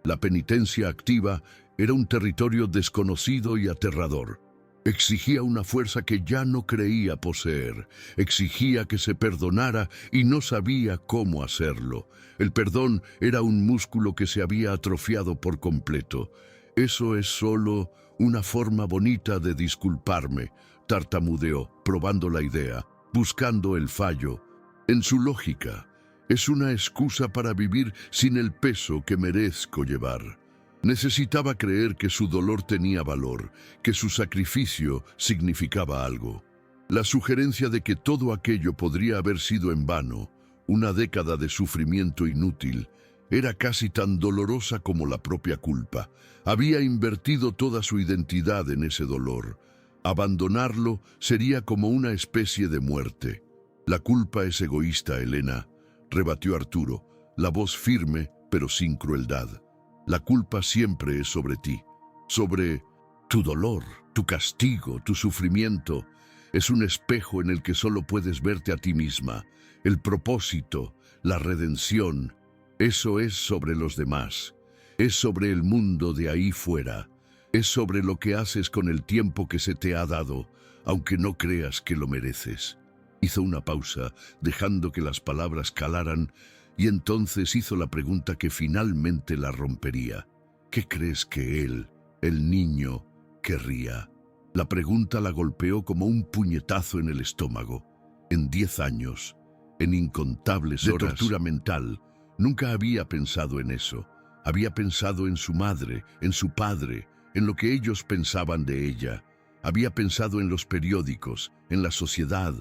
La penitencia activa era un territorio desconocido y aterrador. Exigía una fuerza que ya no creía poseer. Exigía que se perdonara y no sabía cómo hacerlo. El perdón era un músculo que se había atrofiado por completo. «Eso es solo una forma bonita de disculparme», tartamudeó, probando la idea, buscando el fallo. En su lógica, es una excusa para vivir sin el peso que merezco llevar. Necesitaba creer que su dolor tenía valor, que su sacrificio significaba algo. La sugerencia de que todo aquello podría haber sido en vano, una década de sufrimiento inútil, era casi tan dolorosa como la propia culpa. Había invertido toda su identidad en ese dolor. Abandonarlo sería como una especie de muerte. «La culpa es egoísta, Elena», rebatió Arturo, la voz firme pero sin crueldad. «La culpa siempre es sobre ti, sobre tu dolor, tu castigo, tu sufrimiento. Es un espejo en el que solo puedes verte a ti misma. El propósito, la redención, eso es sobre los demás. Es sobre el mundo de ahí fuera. Es sobre lo que haces con el tiempo que se te ha dado, aunque no creas que lo mereces». Hizo una pausa, dejando que las palabras calaran, y entonces hizo la pregunta que finalmente la rompería. ¿Qué crees que él, el niño, querría? La pregunta la golpeó como un puñetazo en el estómago. En 10 años, en incontables horas de tortura mental, nunca había pensado en eso. Había pensado en su madre, en su padre, en lo que ellos pensaban de ella. Había pensado en los periódicos, en la sociedad,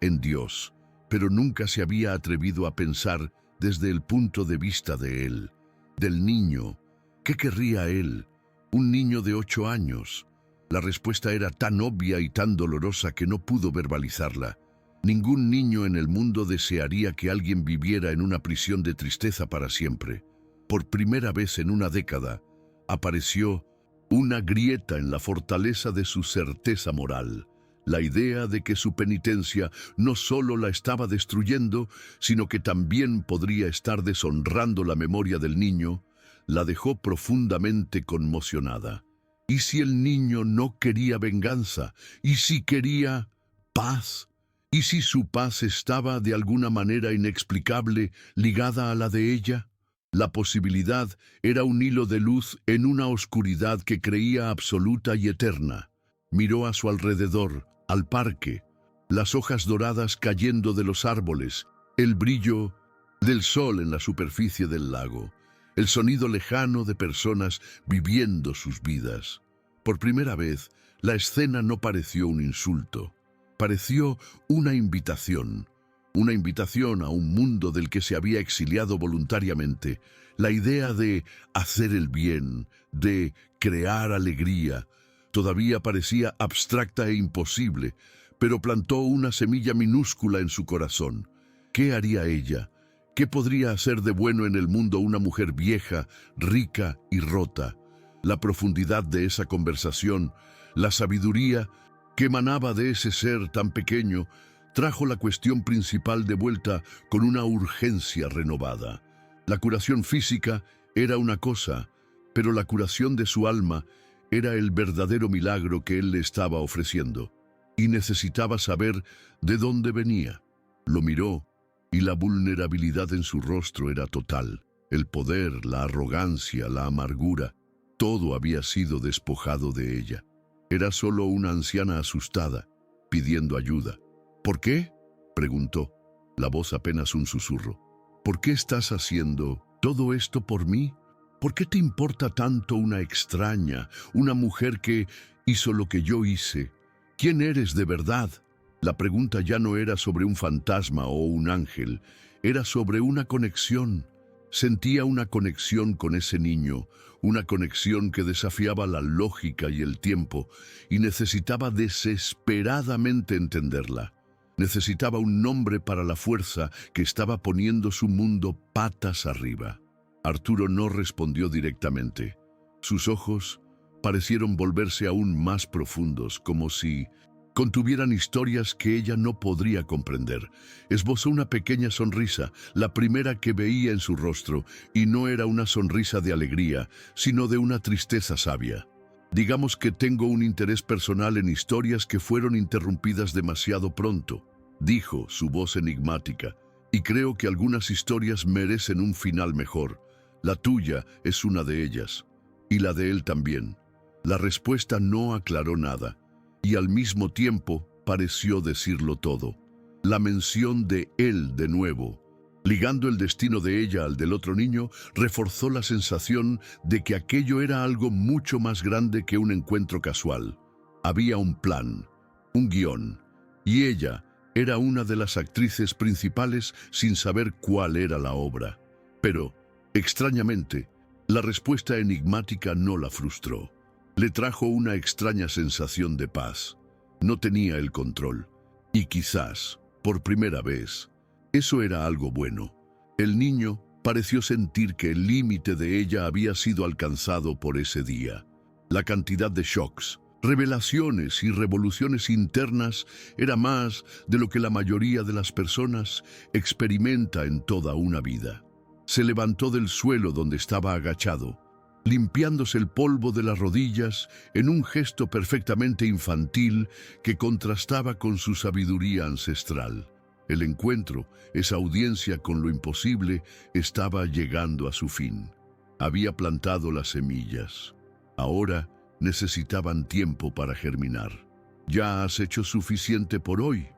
en Dios, pero nunca se había atrevido a pensar desde el punto de vista de él, del niño. ¿Qué querría él? Un niño de 8 años. La respuesta era tan obvia y tan dolorosa que no pudo verbalizarla. Ningún niño en el mundo desearía que alguien viviera en una prisión de tristeza para siempre. Por primera vez en una década, apareció una grieta en la fortaleza de su certeza moral. La idea de que su penitencia no solo la estaba destruyendo, sino que también podría estar deshonrando la memoria del niño, la dejó profundamente conmocionada. ¿Y si el niño no quería venganza? ¿Y si quería paz? ¿Y si su paz estaba de alguna manera inexplicable ligada a la de ella? La posibilidad era un hilo de luz en una oscuridad que creía absoluta y eterna. Miró a su alrededor, al parque, las hojas doradas cayendo de los árboles, el brillo del sol en la superficie del lago, el sonido lejano de personas viviendo sus vidas. Por primera vez, la escena no pareció un insulto, pareció una invitación a un mundo del que se había exiliado voluntariamente. La idea de hacer el bien, de crear alegría, todavía parecía abstracta e imposible, pero plantó una semilla minúscula en su corazón. ¿Qué haría ella? ¿Qué podría hacer de bueno en el mundo una mujer vieja, rica y rota? La profundidad de esa conversación, la sabiduría que emanaba de ese ser tan pequeño, trajo la cuestión principal de vuelta con una urgencia renovada. La curación física era una cosa, pero la curación de su alma era el verdadero milagro que él le estaba ofreciendo, y necesitaba saber de dónde venía. Lo miró, y la vulnerabilidad en su rostro era total. El poder, la arrogancia, la amargura, todo había sido despojado de ella. Era solo una anciana asustada, pidiendo ayuda. ¿Por qué?, preguntó, la voz apenas un susurro. ¿Por qué estás haciendo todo esto por mí? ¿Por qué te importa tanto una extraña, una mujer que hizo lo que yo hice? ¿Quién eres de verdad? La pregunta ya no era sobre un fantasma o un ángel, era sobre una conexión. Sentía una conexión con ese niño, una conexión que desafiaba la lógica y el tiempo, y necesitaba desesperadamente entenderla. Necesitaba un nombre para la fuerza que estaba poniendo su mundo patas arriba. Arturo no respondió directamente. Sus ojos parecieron volverse aún más profundos, como si contuvieran historias que ella no podría comprender. Esbozó una pequeña sonrisa, la primera que veía en su rostro, y no era una sonrisa de alegría, sino de una tristeza sabia. Digamos que tengo un interés personal en historias que fueron interrumpidas demasiado pronto, dijo, su voz enigmática, y creo que algunas historias merecen un final mejor. La tuya es una de ellas, y la de él también. La respuesta no aclaró nada, y al mismo tiempo pareció decirlo todo. La mención de él de nuevo, ligando el destino de ella al del otro niño, reforzó la sensación de que aquello era algo mucho más grande que un encuentro casual. Había un plan, un guión, y ella era una de las actrices principales sin saber cuál era la obra. Pero, extrañamente, la respuesta enigmática no la frustró. Le trajo una extraña sensación de paz. No tenía el control. Y quizás, por primera vez, eso era algo bueno. El niño pareció sentir que el límite de ella había sido alcanzado por ese día. La cantidad de shocks, revelaciones y revoluciones internas era más de lo que la mayoría de las personas experimenta en toda una vida. Se levantó del suelo donde estaba agachado, limpiándose el polvo de las rodillas en un gesto perfectamente infantil que contrastaba con su sabiduría ancestral. El encuentro, esa audiencia con lo imposible, estaba llegando a su fin. Había plantado las semillas. Ahora necesitaban tiempo para germinar. «Ya has hecho suficiente por hoy»,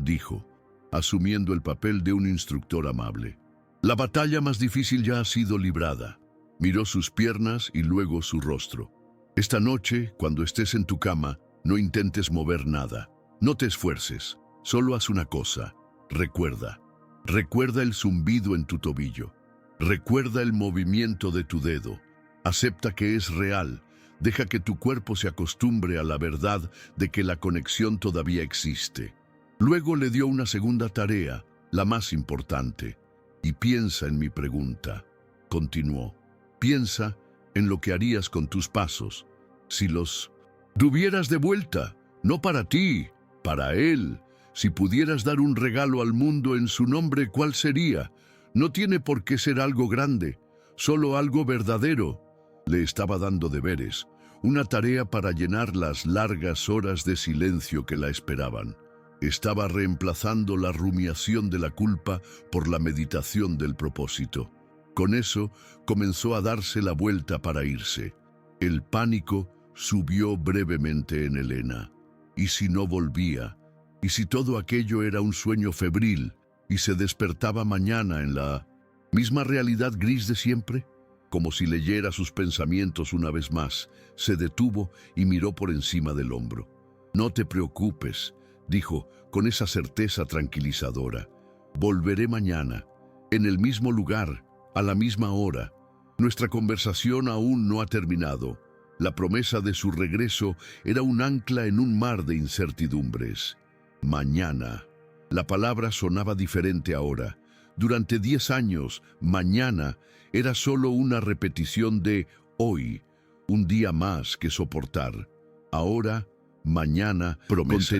dijo, asumiendo el papel de un instructor amable. «La batalla más difícil ya ha sido librada». Miró sus piernas y luego su rostro. «Esta noche, cuando estés en tu cama, no intentes mover nada. No te esfuerces. Solo haz una cosa. Recuerda. Recuerda el zumbido en tu tobillo. Recuerda el movimiento de tu dedo. Acepta que es real. Deja que tu cuerpo se acostumbre a la verdad de que la conexión todavía existe». Luego le dio una segunda tarea, la más importante. «Y piensa en mi pregunta», continuó. «Piensa en lo que harías con tus pasos si los tuvieras de vuelta, no para ti, para él. Si pudieras dar un regalo al mundo en su nombre, ¿cuál sería? No tiene por qué ser algo grande, solo algo verdadero». Le estaba dando deberes, una tarea para llenar las largas horas de silencio que la esperaban. Estaba reemplazando la rumiación de la culpa por la meditación del propósito. Con eso, comenzó a darse la vuelta para irse. El pánico subió brevemente en Elena. ¿Y si no volvía? ¿Y si todo aquello era un sueño febril y se despertaba mañana en la misma realidad gris de siempre? Como si leyera sus pensamientos una vez más, se detuvo y miró por encima del hombro. «No te preocupes», dijo con esa certeza tranquilizadora. «Volveré mañana, en el mismo lugar, a la misma hora. Nuestra conversación aún no ha terminado». La promesa de su regreso era un ancla en un mar de incertidumbres. Mañana. La palabra sonaba diferente ahora. Durante 10 años, mañana era solo una repetición de hoy, un día más que soportar. Ahora, mañana, promesa.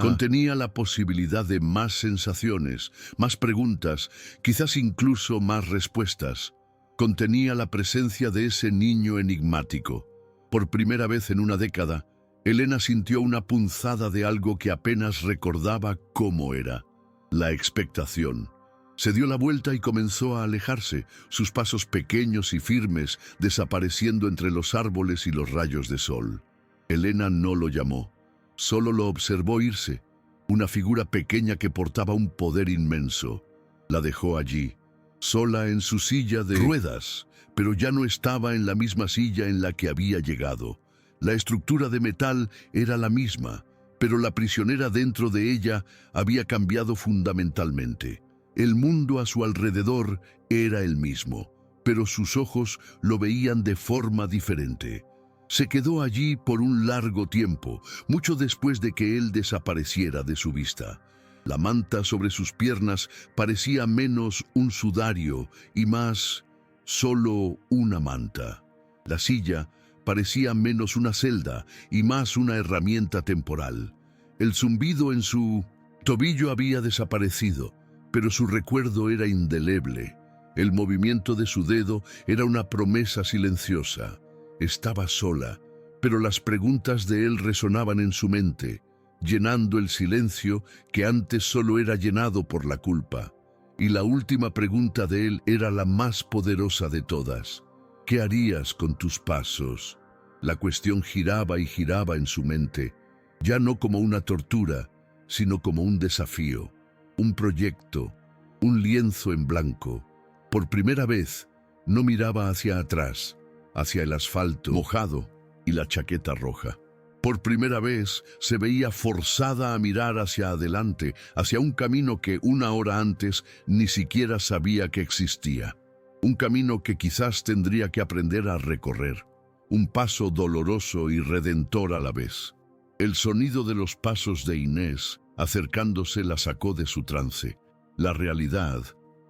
Contenía la posibilidad de más sensaciones, más preguntas, quizás incluso más respuestas. Contenía la presencia de ese niño enigmático. Por primera vez en una década, Elena sintió una punzada de algo que apenas recordaba cómo era: la expectación. Se dio la vuelta y comenzó a alejarse, sus pasos pequeños y firmes desapareciendo entre los árboles y los rayos de sol. Elena no lo llamó, solo lo observó irse, una figura pequeña que portaba un poder inmenso. La dejó allí, sola en su silla de ruedas, pero ya no estaba en la misma silla en la que había llegado. La estructura de metal era la misma, pero la prisionera dentro de ella había cambiado fundamentalmente. El mundo a su alrededor era el mismo, pero sus ojos lo veían de forma diferente. Se quedó allí por un largo tiempo, mucho después de que él desapareciera de su vista. La manta sobre sus piernas parecía menos un sudario y más solo una manta. La silla parecía menos una celda y más una herramienta temporal. El zumbido en su tobillo había desaparecido, pero su recuerdo era indeleble. El movimiento de su dedo era una promesa silenciosa. Estaba sola, pero las preguntas de él resonaban en su mente, llenando el silencio que antes solo era llenado por la culpa. Y la última pregunta de él era la más poderosa de todas. ¿Qué harías con tus pasos? La cuestión giraba y giraba en su mente, ya no como una tortura, sino como un desafío, un proyecto, un lienzo en blanco. Por primera vez, no miraba hacia atrás, hacia el asfalto mojado y la chaqueta roja. Por primera vez se veía forzada a mirar hacia adelante, hacia un camino que una hora antes ni siquiera sabía que existía. Un camino que quizás tendría que aprender a recorrer. Un paso doloroso y redentor a la vez. El sonido de los pasos de Inés, acercándose, la sacó de su trance. La realidad,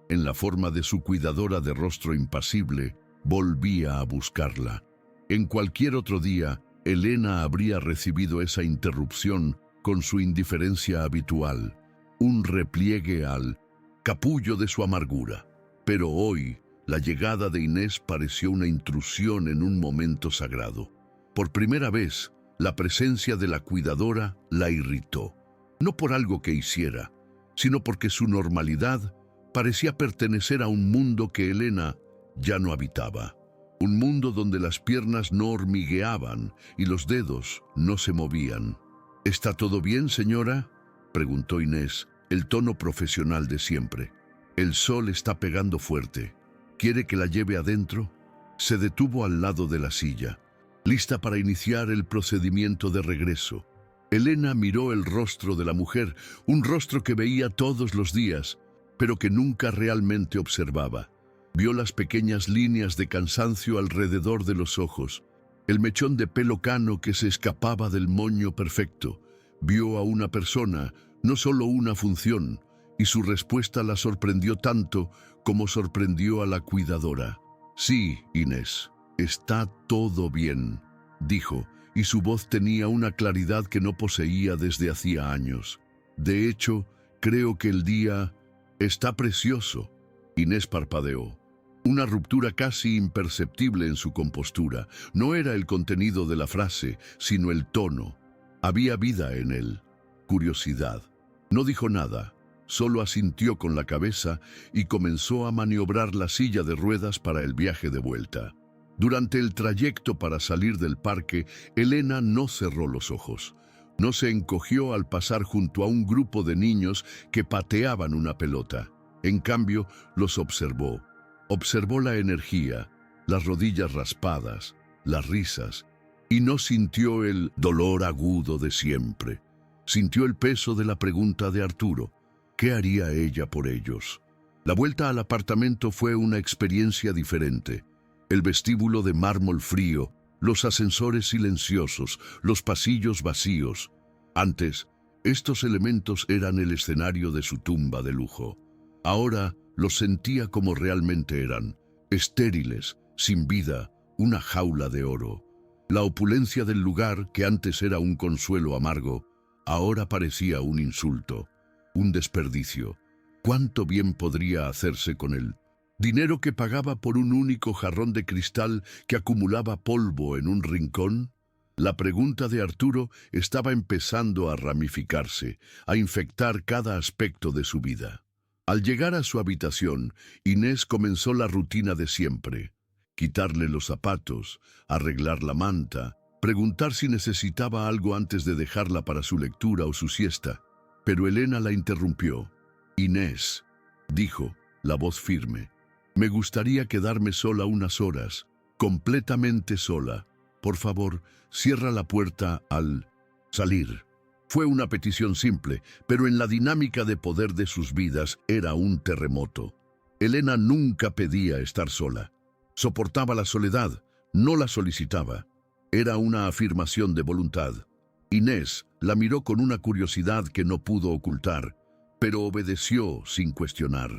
en la forma de su cuidadora de rostro impasible, volvía a buscarla. En cualquier otro día, Elena habría recibido esa interrupción con su indiferencia habitual, un repliegue al capullo de su amargura. Pero hoy, la llegada de Inés pareció una intrusión en un momento sagrado. Por primera vez, la presencia de la cuidadora la irritó, no por algo que hiciera, sino porque su normalidad parecía pertenecer a un mundo que Elena ya no habitaba. Un mundo donde las piernas no hormigueaban y los dedos no se movían. ¿Está todo bien, señora?, preguntó Inés, el tono profesional de siempre. El sol está pegando fuerte. ¿Quiere que la lleve adentro? Se detuvo al lado de la silla, lista para iniciar el procedimiento de regreso. Elena miró el rostro de la mujer, un rostro que veía todos los días, pero que nunca realmente observaba. Vio las pequeñas líneas de cansancio alrededor de los ojos, el mechón de pelo cano que se escapaba del moño perfecto. Vio a una persona, no solo una función, y su respuesta la sorprendió tanto como sorprendió a la cuidadora. «Sí, Inés, está todo bien», dijo, y su voz tenía una claridad que no poseía desde hacía años. «De hecho, creo que el día está precioso». Inés parpadeó. Una ruptura casi imperceptible en su compostura. No era el contenido de la frase, sino el tono. Había vida en él, curiosidad, No dijo nada, solo asintió con la cabeza y comenzó a maniobrar la silla de ruedas para el viaje de vuelta. Durante el trayecto para salir del parque, Elena no cerró los ojos. No se encogió al pasar junto a un grupo de niños que pateaban una pelota. En cambio, los observó. Observó la energía, las rodillas raspadas, las risas, y no sintió el dolor agudo de siempre. Sintió el peso de la pregunta de Arturo. ¿Qué haría ella por ellos? La vuelta al apartamento fue una experiencia diferente. El vestíbulo de mármol frío, los ascensores silenciosos, los pasillos vacíos. Antes, estos elementos eran el escenario de su tumba de lujo. Ahora los sentía como realmente eran, estériles, sin vida, una jaula de oro. La opulencia del lugar, que antes era un consuelo amargo, ahora parecía un insulto, un desperdicio. ¿Cuánto bien podría hacerse con él? ¿Dinero que pagaba por un único jarrón de cristal que acumulaba polvo en un rincón? La pregunta de Arturo estaba empezando a ramificarse, a infectar cada aspecto de su vida. Al llegar a su habitación, Inés comenzó la rutina de siempre. Quitarle los zapatos, arreglar la manta, preguntar si necesitaba algo antes de dejarla para su lectura o su siesta. Pero Elena la interrumpió. «Inés», dijo, la voz firme, «me gustaría quedarme sola unas horas, completamente sola. Por favor, cierra la puerta al salir». Fue una petición simple, pero en la dinámica de poder de sus vidas era un terremoto. Elena nunca pedía estar sola. Soportaba la soledad, no la solicitaba. Era una afirmación de voluntad. Inés la miró con una curiosidad que no pudo ocultar, pero obedeció sin cuestionar.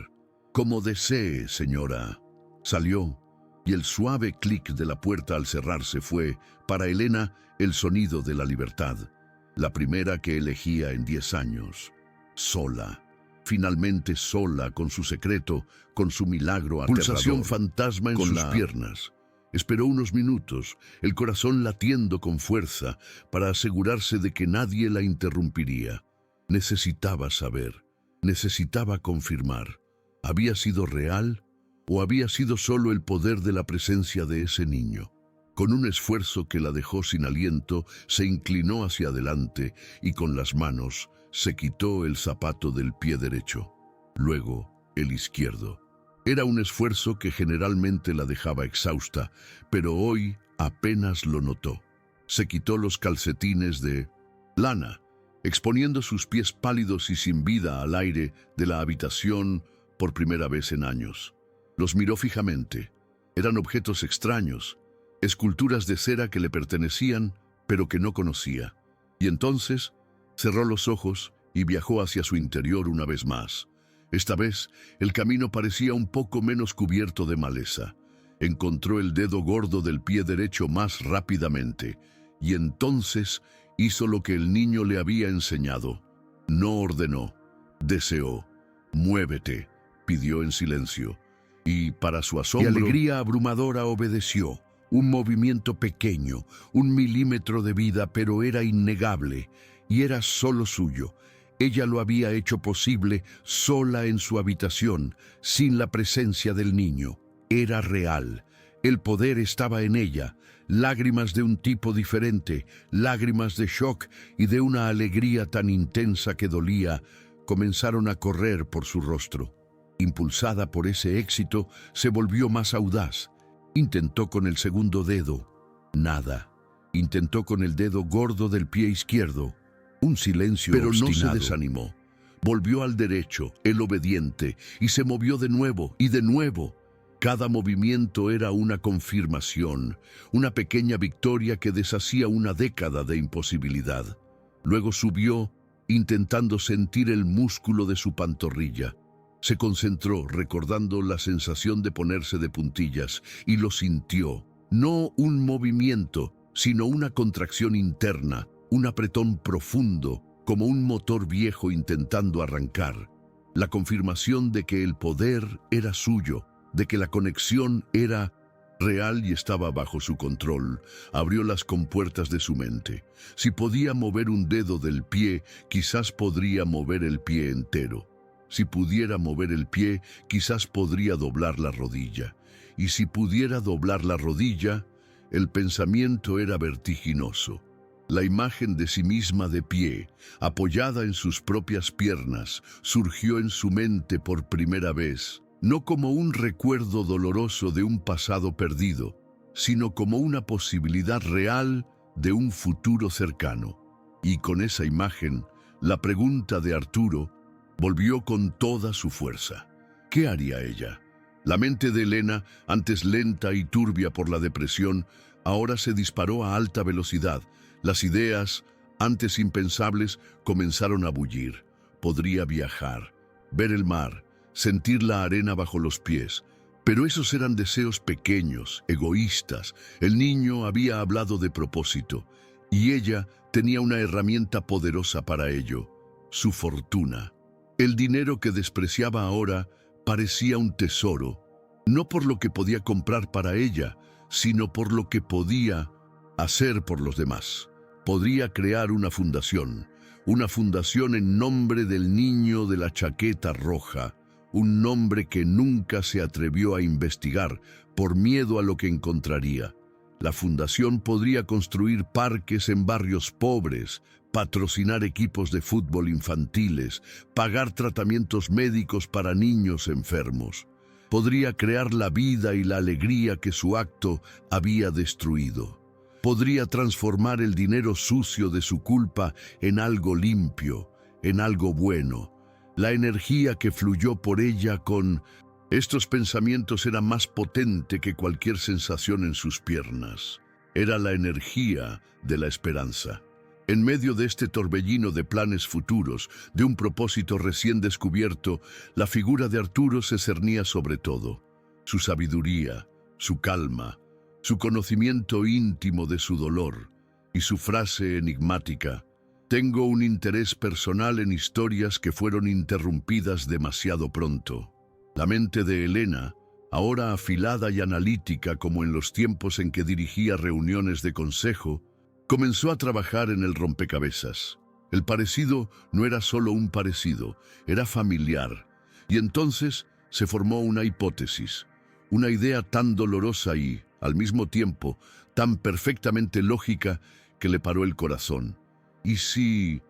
«Como desee, señora». Salió, y el suave clic de la puerta al cerrarse fue, para Elena, el sonido de la libertad. La primera que elegía en 10 años. Sola. Finalmente sola, con su secreto, con su milagro aterrador. Pulsación fantasma en sus piernas. Esperó unos minutos, el corazón latiendo con fuerza, para asegurarse de que nadie la interrumpiría. Necesitaba saber, necesitaba confirmar. ¿Había sido real o había sido solo el poder de la presencia de ese niño? Con un esfuerzo que la dejó sin aliento, se inclinó hacia adelante y con las manos se quitó el zapato del pie derecho, luego el izquierdo. Era un esfuerzo que generalmente la dejaba exhausta, pero hoy apenas lo notó. Se quitó los calcetines de lana, exponiendo sus pies pálidos y sin vida al aire de la habitación por primera vez en años. Los miró fijamente. Eran objetos extraños, esculturas de cera que le pertenecían, pero que no conocía. Y entonces cerró los ojos y viajó hacia su interior una vez más. Esta vez, el camino parecía un poco menos cubierto de maleza. Encontró el dedo gordo del pie derecho más rápidamente, y entonces hizo lo que el niño le había enseñado. No ordenó, deseó. «Muévete», pidió en silencio, y para su asombro y alegría abrumadora obedeció. Un movimiento pequeño, 1 milímetro de vida, pero era innegable, y era solo suyo. Ella lo había hecho posible sola en su habitación, sin la presencia del niño. Era real. El poder estaba en ella. Lágrimas de un tipo diferente, lágrimas de shock y de una alegría tan intensa que dolía, comenzaron a correr por su rostro. Impulsada por ese éxito, se volvió más audaz. Intentó con el segundo dedo. Nada. Intentó con el dedo gordo del pie izquierdo. Un silencio obstinado. Pero no se desanimó. Volvió al derecho, el obediente, y se movió de nuevo y de nuevo. Cada movimiento era una confirmación, una pequeña victoria que deshacía una década de imposibilidad. Luego subió, intentando sentir el músculo de su pantorrilla. Se concentró, recordando la sensación de ponerse de puntillas, y lo sintió. No un movimiento, sino una contracción interna, un apretón profundo, como un motor viejo intentando arrancar. La confirmación de que el poder era suyo, de que la conexión era real y estaba bajo su control, abrió las compuertas de su mente. Si podía mover un dedo del pie, quizás podría mover el pie entero. Si pudiera mover el pie, quizás podría doblar la rodilla. Y si pudiera doblar la rodilla, el pensamiento era vertiginoso. La imagen de sí misma de pie, apoyada en sus propias piernas, surgió en su mente por primera vez, no como un recuerdo doloroso de un pasado perdido, sino como una posibilidad real de un futuro cercano. Y con esa imagen, la pregunta de Arturo volvió con toda su fuerza. ¿Qué haría ella? La mente de Elena, antes lenta y turbia por la depresión, ahora se disparó a alta velocidad. Las ideas, antes impensables, comenzaron a bullir. Podría viajar, ver el mar, sentir la arena bajo los pies. Pero esos eran deseos pequeños, egoístas. El niño había hablado de propósito, y ella tenía una herramienta poderosa para ello: su fortuna. El dinero que despreciaba ahora parecía un tesoro, no por lo que podía comprar para ella, sino por lo que podía hacer por los demás. Podría crear una fundación en nombre del niño de la chaqueta roja, un nombre que nunca se atrevió a investigar por miedo a lo que encontraría. La fundación podría construir parques en barrios pobres, patrocinar equipos de fútbol infantiles, pagar tratamientos médicos para niños enfermos. Podría crear la vida y la alegría que su acto había destruido. Podría transformar el dinero sucio de su culpa en algo limpio, en algo bueno. La energía que fluyó por ella con estos pensamientos era más potente que cualquier sensación en sus piernas. Era la energía de la esperanza. En medio de este torbellino de planes futuros, de un propósito recién descubierto, la figura de Arturo se cernía sobre todo. Su sabiduría, su calma, su conocimiento íntimo de su dolor y su frase enigmática: «Tengo un interés personal en historias que fueron interrumpidas demasiado pronto». La mente de Elena, ahora afilada y analítica como en los tiempos en que dirigía reuniones de consejo, comenzó a trabajar en el rompecabezas. El parecido no era solo un parecido, era familiar. Y entonces se formó una hipótesis, una idea tan dolorosa y, al mismo tiempo, tan perfectamente lógica que le paró el corazón. ¿Y si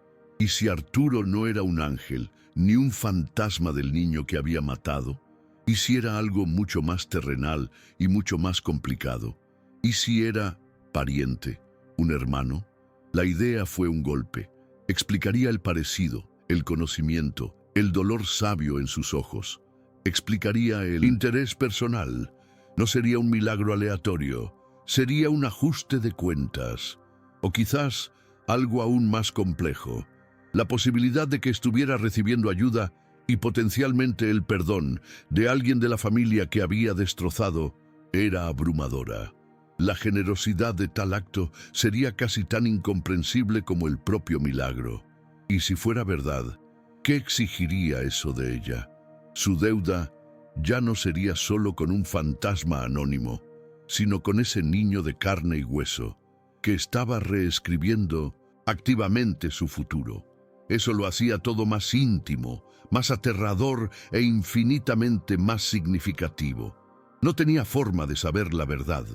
Arturo no era un ángel, ni un fantasma del niño que había matado? ¿Y si era algo mucho más terrenal y mucho más complicado? ¿Y si era pariente? ¿Un hermano? La idea fue un golpe. Explicaría el parecido, el conocimiento, el dolor sabio en sus ojos. Explicaría el interés personal. No sería un milagro aleatorio, sería un ajuste de cuentas. O quizás algo aún más complejo: la posibilidad de que estuviera recibiendo ayuda y potencialmente el perdón de alguien de la familia que había destrozado era abrumadora. La generosidad de tal acto sería casi tan incomprensible como el propio milagro. Y si fuera verdad, ¿qué exigiría eso de ella? Su deuda ya no sería solo con un fantasma anónimo, sino con ese niño de carne y hueso que estaba reescribiendo activamente su futuro. Eso lo hacía todo más íntimo, más aterrador e infinitamente más significativo. No tenía forma de saber la verdad.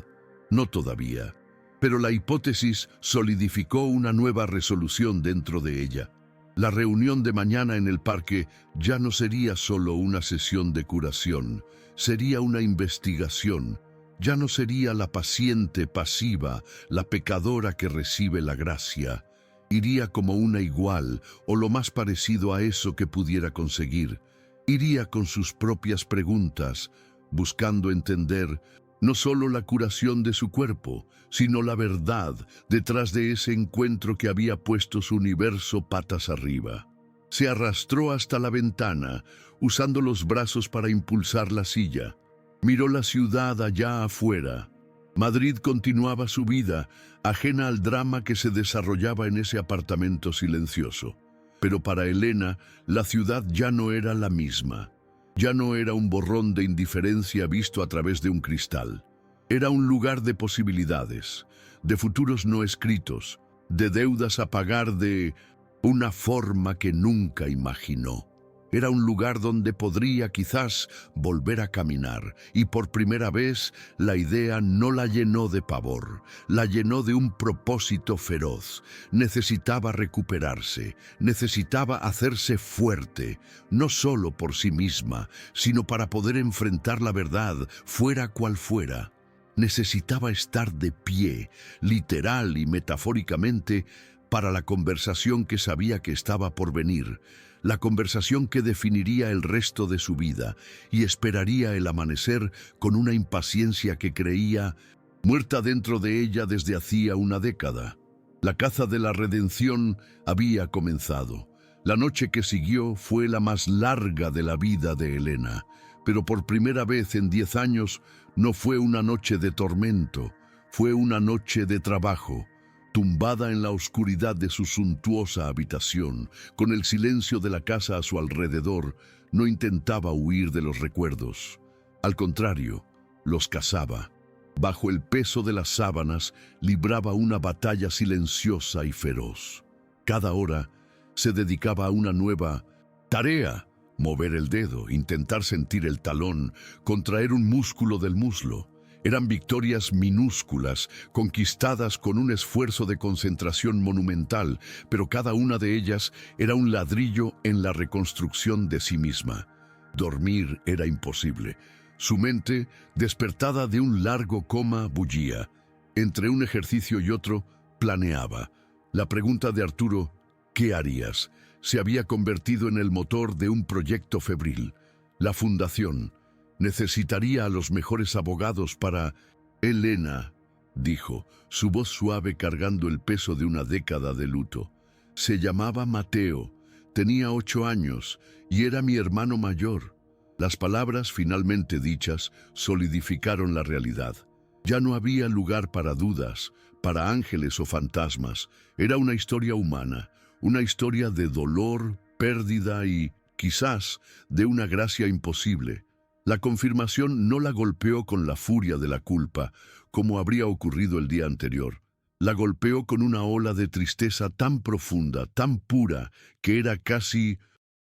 No todavía, pero la hipótesis solidificó una nueva resolución dentro de ella. La reunión de mañana en el parque ya no sería solo una sesión de curación, sería una investigación. Ya no sería la paciente pasiva, la pecadora que recibe la gracia. Iría como una igual o lo más parecido a eso que pudiera conseguir. Iría con sus propias preguntas, buscando entender no solo la curación de su cuerpo, sino la verdad detrás de ese encuentro que había puesto su universo patas arriba. Se arrastró hasta la ventana, usando los brazos para impulsar la silla. Miró la ciudad allá afuera. Madrid continuaba su vida, ajena al drama que se desarrollaba en ese apartamento silencioso. Pero para Elena, la ciudad ya no era la misma. Ya no era un borrón de indiferencia visto a través de un cristal. Era un lugar de posibilidades, de futuros no escritos, de deudas a pagar de una forma que nunca imaginó. Era un lugar donde podría quizás volver a caminar, y por primera vez la idea no la llenó de pavor, la llenó de un propósito feroz. Necesitaba recuperarse, necesitaba hacerse fuerte, no solo por sí misma, sino para poder enfrentar la verdad, fuera cual fuera. Necesitaba estar de pie, literal y metafóricamente, para la conversación que sabía que estaba por venir, la conversación que definiría el resto de su vida, y esperaría el amanecer con una impaciencia que creía muerta dentro de ella desde hacía una década. La caza de la redención había comenzado. La noche que siguió fue la más larga de la vida de Elena, pero por primera vez en 10 años no fue una noche de tormento, fue una noche de trabajo. Tumbada en la oscuridad de su suntuosa habitación, con el silencio de la casa a su alrededor, no intentaba huir de los recuerdos. Al contrario, los cazaba. Bajo el peso de las sábanas, libraba una batalla silenciosa y feroz. Cada hora se dedicaba a una nueva tarea: mover el dedo, intentar sentir el talón, contraer un músculo del muslo. Eran victorias minúsculas, conquistadas con un esfuerzo de concentración monumental, pero cada una de ellas era un ladrillo en la reconstrucción de sí misma. Dormir era imposible. Su mente, despertada de un largo coma, bullía. Entre un ejercicio y otro, planeaba. La pregunta de Arturo, ¿qué harías?, se había convertido en el motor de un proyecto febril. La fundación necesitaría a los mejores abogados para... Elena, dijo, su voz suave cargando el peso de una década de luto. Se llamaba Mateo, tenía 8 años y era mi hermano mayor. Las palabras finalmente dichas solidificaron la realidad. Ya no había lugar para dudas, para ángeles o fantasmas. Era una historia humana, una historia de dolor, pérdida y, quizás, de una gracia imposible. La confirmación no la golpeó con la furia de la culpa, como habría ocurrido el día anterior. La golpeó con una ola de tristeza tan profunda, tan pura, que era casi